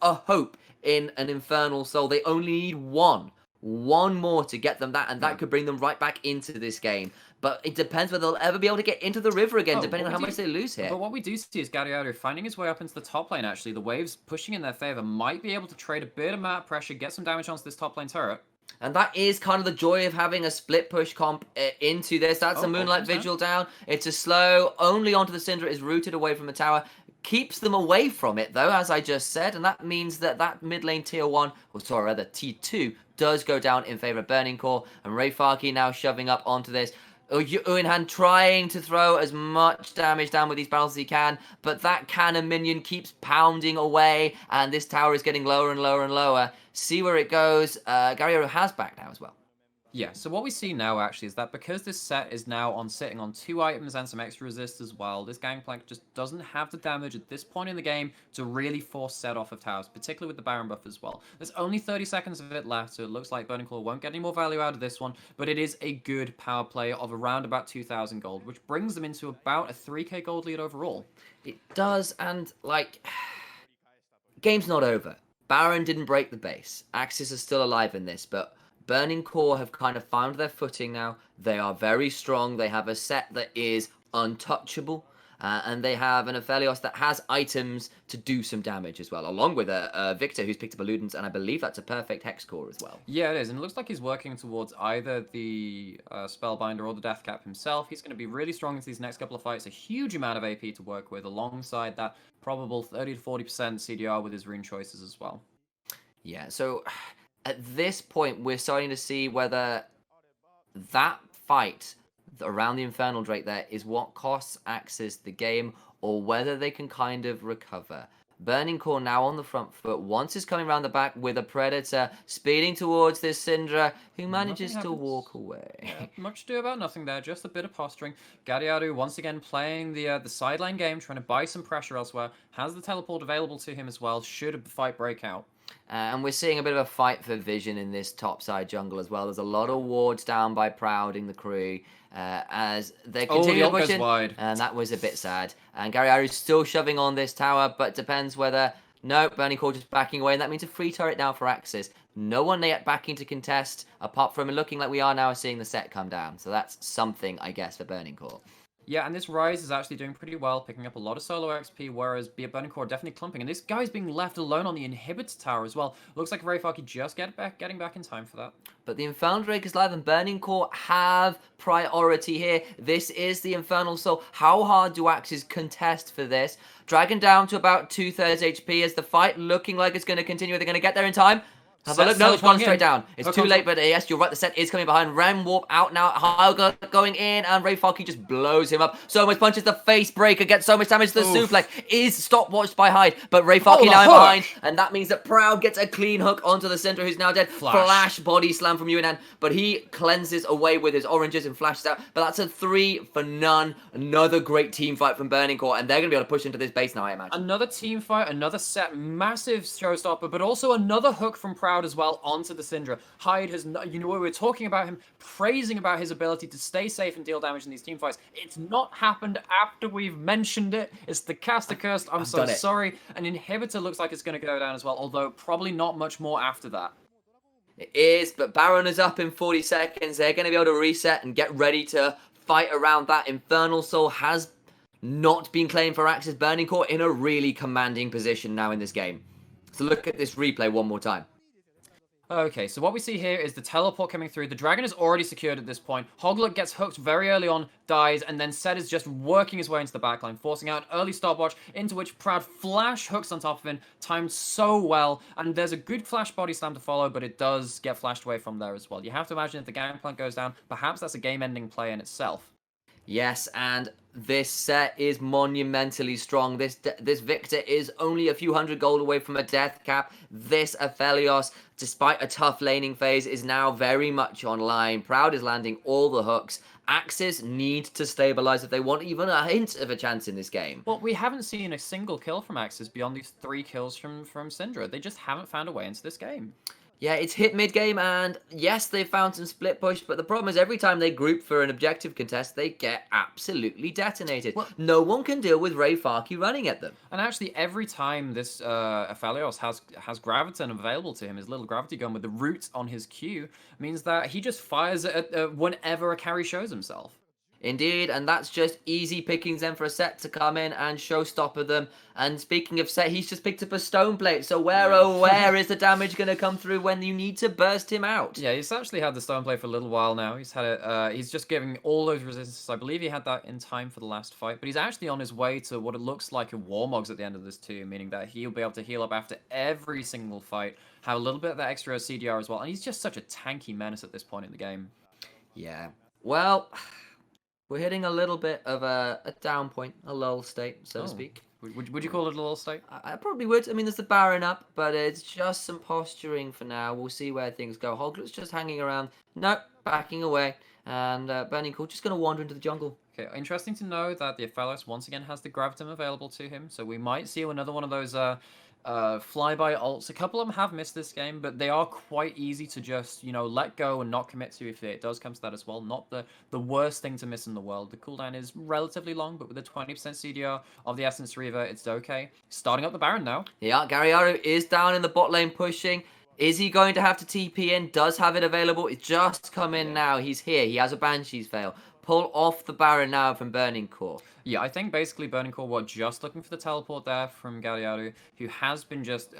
a hope in an Infernal Soul. They only need one more to get them that, and that could bring them right back into this game. But it depends whether they'll ever be able to get into the river again, depending on how much they lose here. But what we do see is Galliardo finding his way up into the top lane, actually. The waves pushing in their favor might be able to trade a bit of map pressure, get some damage onto this top lane turret. And that is kind of the joy of having a split push comp into this. That's a Moonlight Vigil down. It's a slow, only onto the Syndra, is rooted away from the tower. Keeps them away from it, though, as I just said, and that means that mid lane tier 1, or sorry, rather T2, does go down in favor of Burning Core, and Ray Farkey now shoving up onto this. Uinhan trying to throw as much damage down with these barrels as he can, but that cannon minion keeps pounding away, and this tower is getting lower and lower and lower. See where it goes. Galliardo has back now as well. Yeah, so what we see now actually is that because this set is now sitting on 2 items and some extra resist as well, this Gangplank just doesn't have the damage at this point in the game to really force set off of towers, particularly with the Baron buff as well. There's only 30 seconds of it left, so it looks like Burning Claw won't get any more value out of this one, but it is a good power play of around about 2,000 gold, which brings them into about a 3k gold lead overall. It does, and like, game's not over. Baron didn't break the base. AXIZ is still alive in this, but Burning Core have kind of found their footing now. They are very strong. They have a set that is untouchable. And they have an Aphelios that has items to do some damage as well, along with a Victor who's picked up Eludence, and I believe that's a perfect Hex Core as well. Yeah, it is, and it looks like he's working towards either the Spellbinder or the Deathcap himself. He's going to be really strong into these next couple of fights, a huge amount of AP to work with, alongside that probable 30 to 40% CDR with his rune choices as well. Yeah, so at this point, we're starting to see whether that fight around the Infernal Drake there is what costs AXIZ the game, or whether they can kind of recover. Burning Core now on the front foot. Once is coming around the back with a Predator speeding towards this Syndra, who manages to walk away. Yeah, much to do about nothing there, just a bit of posturing. Galliardo once again playing the sideline game, trying to buy some pressure elsewhere. Has the teleport available to him as well, should a fight break out. And we're seeing a bit of a fight for vision in this topside jungle as well. There's a lot of wards down by Prouding the crew as they continue pushing. Wide. And that was a bit sad. And Galliardo is still shoving on this tower, but depends whether... No, Burning Core just backing away, and that means a free turret now for AXIZ. No one yet backing to contest, apart from looking like we are now seeing the set come down. So that's something, I guess, for Burning Core. Yeah, and this Rise is actually doing pretty well, picking up a lot of solo XP, whereas Burning Core definitely clumping. And this guy's being left alone on the Inhibitor Tower as well. Looks like Rayfaki just getting back in time for that. But the Infernal Drake is live and Burning Core have priority here. This is the Infernal Soul. How hard do AXIZ contest for this? Dragon down to about 2/3 HP. Is the fight looking like it's going to continue? Are they going to get there in time? Have a look. No, it's gone straight down. It's too late, but yes, you're right. The set is coming behind. Ram Warp out now. Hyuga going in, and Rayfaki just blows him up. So much punches. The face breaker gets so much damage. The suplex is stopwatched by Hyde, but Rayfaki now in behind, and that means that Proud gets a clean hook onto the center, who's now dead. Flash body slam from Yunan, but he cleanses away with his oranges and flashes out. But that's a 3 for none. Another great team fight from Burning Core, and they're going to be able to push into this base now, I imagine. Another team fight, another set, massive showstopper, but also another hook from Proud as well onto the Syndra. Hyde has, we were talking about him, praising about his ability to stay safe and deal damage in these team fights. It's not happened after we've mentioned it. It's the caster cursed. I'm so sorry. An Inhibitor looks like it's going to go down as well, although probably not much more after that. It is, but Baron is up in 40 seconds. They're going to be able to reset and get ready to fight around that. Infernal Soul has not been claimed for AXIZ. Burning Core in a really commanding position now in this game. So look at this replay one more time. Okay, so what we see here is the teleport coming through. The dragon is already secured at this point. Hoglet gets hooked very early on, dies, and then Set is just working his way into the backline, forcing out an early stopwatch, into which Proud flash hooks on top of him, timed so well, and there's a good flash body slam to follow, but it does get flashed away from there as well. You have to imagine if the gangplank goes down, perhaps that's a game-ending play in itself. Yes, and this set is monumentally strong. This Victor is only a few hundred gold away from a death cap. This Aphelios, despite a tough laning phase, is now very much online. Proud is landing all the hooks. AXIZ need to stabilize if they want even a hint of a chance in this game. Well, we haven't seen a single kill from AXIZ beyond these 3 kills from Syndra. They just haven't found a way into this game. Yeah, it's hit mid-game, and yes, they found some split push, but the problem is every time they group for an objective contest, they get absolutely detonated. Well, no one can deal with Rayfaki running at them. And actually, every time this Aphelios has Graviton available to him, his little gravity gun with the root on his Q, means that he just fires at whenever a carry shows himself. Indeed, and that's just easy pickings then for a Set to come in and showstopper them. And speaking of Set, he's just picked up a stone plate. So where is the damage going to come through when you need to burst him out? Yeah, he's actually had the stone plate for a little while now. He's had it. He's just giving all those resistances. I believe he had that in time for the last fight, but he's actually on his way to what it looks like a Warmogs at the end of this too, meaning that he'll be able to heal up after every single fight, have a little bit of that extra CDR as well, and he's just such a tanky menace at this point in the game. Yeah. Well, we're hitting a little bit of a down point, a lull state, so to speak. Would you call it a lull state? I probably would. I mean, there's the Baron up, but it's just some posturing for now. We'll see where things go. Hoglet's just hanging around. Nope, backing away. And Burning Core just going to wander into the jungle. Okay, interesting to know that the Aphelios once again has the Gravitum available to him, so we might see another one of those flyby ults. A couple of them have missed this game, but they are quite easy to just, let go and not commit to if it does come to that as well. Not the worst thing to miss in the world. The cooldown is relatively long, but with a 20% CDR of the Essence Reaver, it's okay. Starting up the Baron now. Yeah, Gariaru is down in the bot lane pushing. Is he going to have to TP in? Does have it available. It's just come in now. He's here. He has a Banshee's Veil. Pull off the Baron now from Burning Core. Yeah, I think basically Burning Core were just looking for the teleport there from Galliardo, who has been just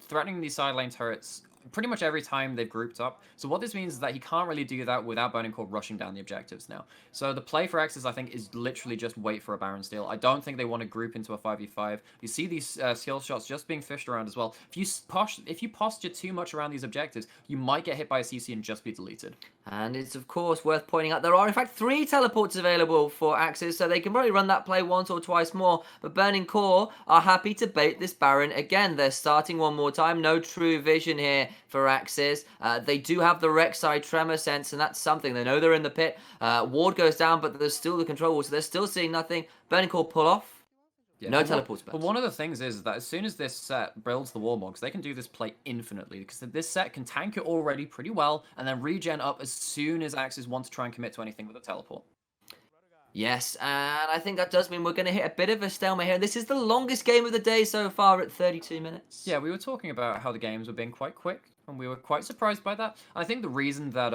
threatening these side lane turrets pretty much every time they've grouped up. So what this means is that he can't really do that without Burning Core rushing down the objectives now. So the play for AXIZ, I think, is literally just wait for a Baron steal. I don't think they want to group into a 5v5. You see these skill shots just being fished around as well. If you posture too much around these objectives, you might get hit by a CC and just be deleted. And it's, of course, worth pointing out there are, in fact, 3 teleports available for AXIZ, so they can probably run that play once or twice more. But Burning Core are happy to bait this Baron again. They're starting one more time. No true vision here for AXIZ. They do have the Rek'Sai Tremor Sense, and that's something. They know they're in the pit. Ward goes down, but there's still the control wall, so they're still seeing nothing. Burning Core pull off. Yeah, no teleports back. But one of the things is that as soon as this set builds the Warmogs, they can do this play infinitely, because this set can tank it already pretty well, and then regen up as soon as AXIZ want to try and commit to anything with a teleport. Yes, and I think that does mean we're going to hit a bit of a stalemate here. This is the longest game of the day so far at 32 minutes. Yeah, we were talking about how the games were being quite quick, and we were quite surprised by that. I think the reason that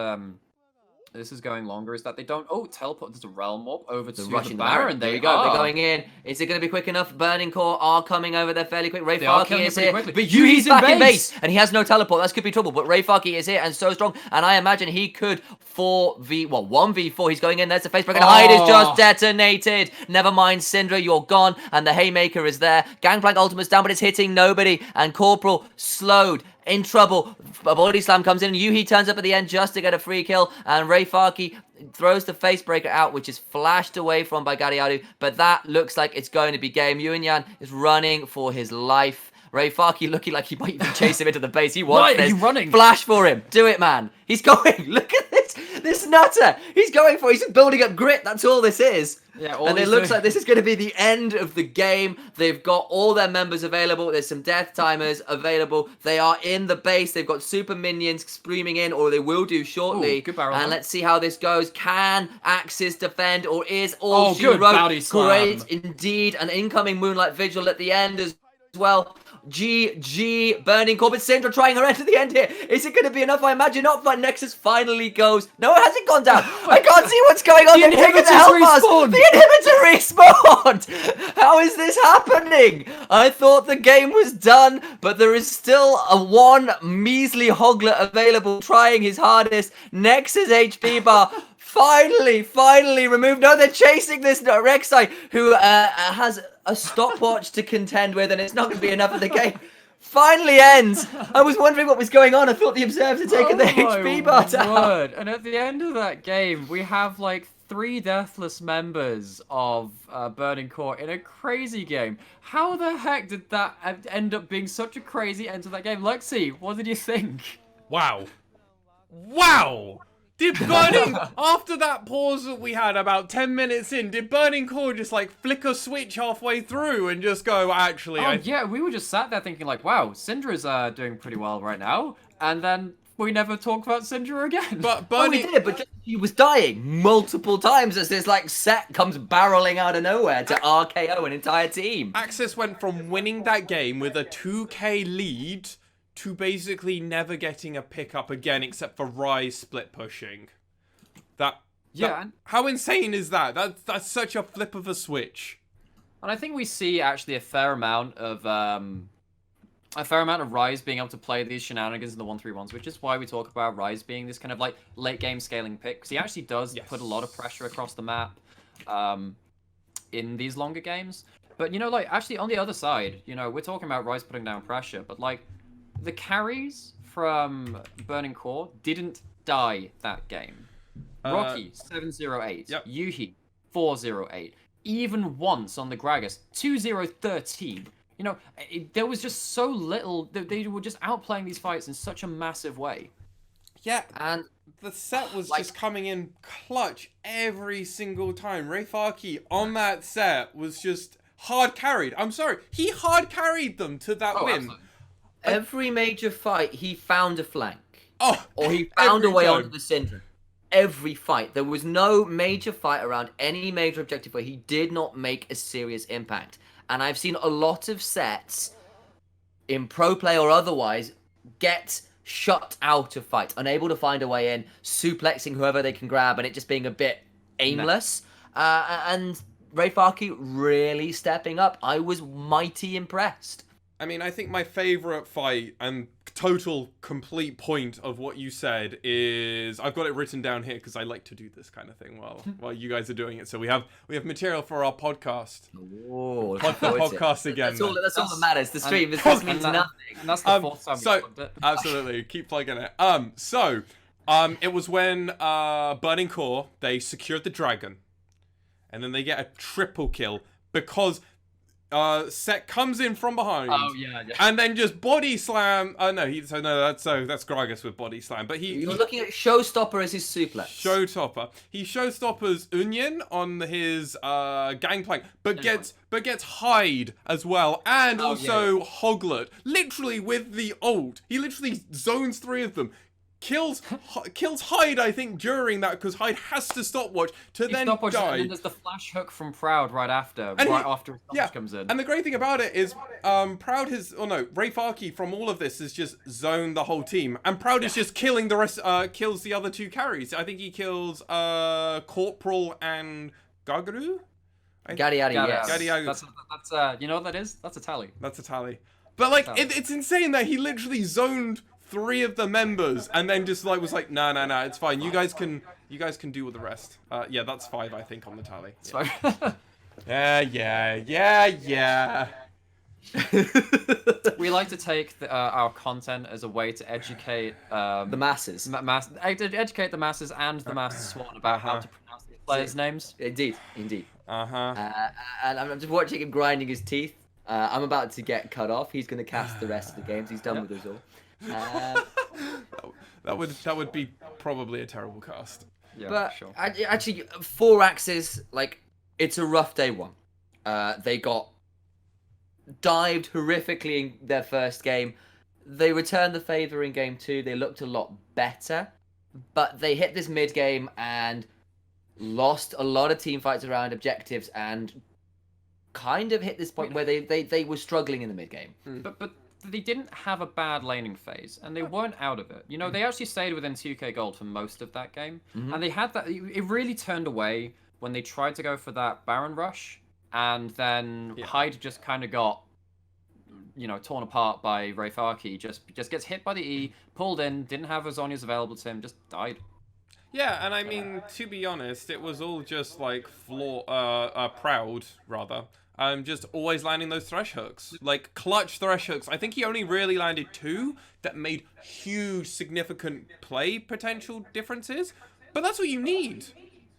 this is going longer is that they don't teleport. There's a realm warp over to Rushing the Baron. There you go. They're going in. Is it going to be quick enough? Burning Core are coming over there fairly quick. Ray Farkey is here. But Yuhi's back in base. And he has no teleport. That could be trouble. But Ray Farkey is here and so strong. And I imagine he could 1v4. He's going in. There's the face breaker. Hyde is just detonated. Never mind, Syndra, you're gone. And the Haymaker is there. Gangplank ultimate's down, but it's hitting nobody. And Corporal slowed. In trouble. A body slam comes in. Yuhi turns up at the end just to get a free kill. And Ray Farkey throws the facebreaker out, which is flashed away from by Gadiadu. But that looks like it's going to be game. Yuan is running for his life. Ray Farkey looking like he might even chase him into the base. He wants this. He's running. Flash for him. Do it, man. He's going. Look at this. This nutter. He's going for it. He's building up grit. That's all this is. Yeah, and it looks like this is going to be the end of the game. They've got all their members available. There's some death timers available. They are in the base. They've got super minions streaming in, or they will do shortly. Ooh, good barrel and run. Let's see how this goes. Can AXIZ defend, or is all she good wrote? body slam. Great indeed. An incoming Moonlight Vigil at the end as well. GG, Burning Core, but Syndra trying her end to the end here. Is it going to be enough? I imagine not, but Nexus finally goes. No, it hasn't gone down. I can't see what's going on. The inhibitor's respawned. The inhibitor respawned. How is this happening? I thought the game was done, but there is still a one measly Hoglet available trying his hardest. Nexus HP bar. Finally removed. No, they're chasing this Rek'Sai, who has a stopwatch to contend with, and it's not going to be enough of the game. Finally ends. I was wondering what was going on. I thought the Observers had taken the HP bar down. And at the end of that game, we have like 3 deathless members of Burning Core in a crazy game. How the heck did that end up being such a crazy end to that game? Lexi, what did you think? Wow. Did Burning, after that pause that we had about 10 minutes in, did Burning Core just like flick a switch halfway through and just go, actually, yeah, we were just sat there thinking like, wow, Syndra's doing pretty well right now. And then we never talk about Syndra again. But Burning... we did, but he was dying multiple times as this like set comes barreling out of nowhere to RKO an entire team. AXIZ went from winning that game with a 2k lead to basically never getting a pick up again except for Rise split pushing. How insane is that? That's such a flip of a switch. And I think we see actually a fair amount of Rise being able to play these shenanigans in the 1-3-1s, which is why we talk about Rise being this kind of like late game scaling pick, because he actually does put a lot of pressure across the map in these longer games. But you know, like actually on the other side, you know, we're talking about Rise putting down pressure, but like the carries from Burning Core didn't die that game. Rocky, 708. Yep. Yuhi, 408. Even once on the Gragas, 2013. You know, there was just so little. They were just outplaying these fights in such a massive way. Yeah, and the set was just coming in clutch every single time. Ray Farkey on that set was just hard carried. I'm sorry, he hard carried them to that win. Absolutely. Every major fight, he found a flank. Or he every found a way time. onto the Syndra. Every fight. There was no major fight around any major objective where he did not make a serious impact. And I've seen a lot of sets, in pro play or otherwise, get shut out of fights, unable to find a way in, suplexing whoever they can grab, and it just being a bit aimless. And Ray Farkey really stepping up. I was mighty impressed. I mean, I think my favorite fight and total complete point of what you said is, I've got it written down here because I like to do this kind of thing while you guys are doing it. So we have material for our podcast. Oh, podcast again. That's all that matters. The stream this means nothing. And that's the fourth time we plugged it. Absolutely, keep plugging it. It was when Burning Core, they secured the dragon, and then they get a triple kill because Set comes in from behind. Oh yeah. And then just body slam. Oh no, that's Gragas with body slam. But you're looking at Showstopper as his suplex. Showstopper. He showstoppers Union on his gangplank, but gets Hyde as well, and also Hoglet. Literally with the ult, he literally zones 3 of them. kills Hyde, I think, during that, because Hyde has to stopwatch to then stopwatch, die. and then there's the flash hook from Proud right after, after his stopwatch comes in. And the great thing about it is, Proud Ray Farkey from all of this has just zoned the whole team, and Proud is just killing the rest, kills the other two carries. I think he kills Corporal and Gagaru. Gadiadi, yes. Gadiadi. That's you know what that is? That's a tally. That's a tally. But like, it's insane that he literally zoned 3 of the members and then just like was like, no, it's fine. You guys can do with the rest. Yeah, that's 5, I think, on the tally. Yeah. We like to take our content as a way to educate the masses. Educate the masses and the masked swan about how to pronounce these players' names. Indeed. And I'm just watching him grinding his teeth. I'm about to get cut off. He's going to cast the rest of the games. He's done with us all. That would be probably a terrible cast. Yeah, but sure. Actually, for AXIZ, like, it's a rough day 1. They got dived horrifically in their first game. They returned the favour in game 2. They looked a lot better, but they hit this mid game and lost a lot of team fights around objectives and kind of hit this point where they were struggling in the mid game. But they didn't have a bad laning phase, and they weren't out of it. You know, they actually stayed within 2k gold for most of that game, and they had that. It really turned away when they tried to go for that Baron rush, and then Hyde just kind of got, you know, torn apart by Ray Farkey. Just gets hit by the E, pulled in, didn't have Azonias available to him, just died. Yeah, and I mean, to be honest, it was all just like Proud, rather. Just always landing those thresh hooks. Like, clutch thresh hooks. I think he only really landed 2 that made huge, significant play potential differences. But that's what you need.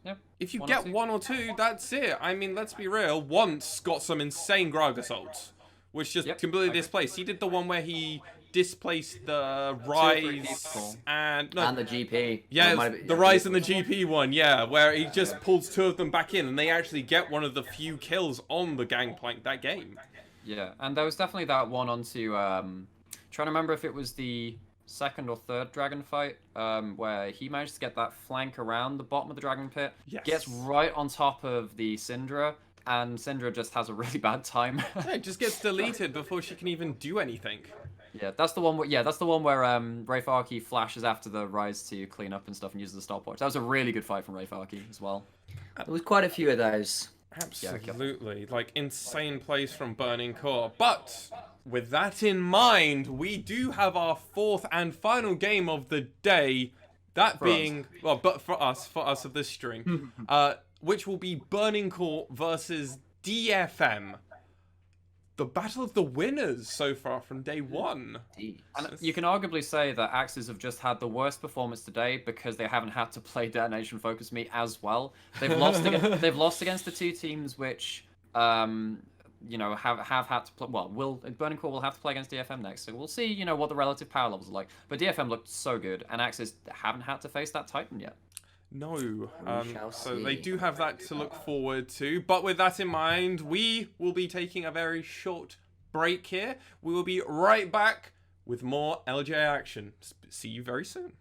Yep. If you get 1 or 2, that's it. I mean, let's be real. Once got some insane Grog assaults, which just completely displaced. He did the one where he displaced the Rise and the GP. Yeah, the Rise and the GP one, where he just pulls 2 of them back in, and they actually get one of the few kills on the Gangplank that game. Yeah, and there was definitely that one onto trying to remember if it was the 2nd or 3rd dragon fight, where he managed to get that flank around the bottom of the dragon pit, gets right on top of the Syndra, and Syndra just has a really bad time. Yeah, it just gets deleted before she can even do anything. Yeah, that's the one. That's the one where Ray Farkey flashes after the Rise to clean up and stuff and uses the stopwatch. That was a really good fight from Ray Farkey as well. There was quite a few of those. Absolutely, like insane plays from Burning Core. But with that in mind, we do have our 4th and final game of the day. That being but for us of this string, which will be Burning Core versus DFM. The battle of the winners so far from day 1. And you can arguably say that AXIZ have just had the worst performance today because they haven't had to play Detonation Focus Me as well. They've lost against, the 2 teams which you know, have had to play. Well, Burning Core will have to play against DFM next, so we'll see, you know, what the relative power levels are like. But DFM looked so good, and AXIZ haven't had to face that Titan yet. No, so they do have that to look forward to. But with that in mind, we will be taking a very short break here. We will be right back with more LJ action. See you very soon.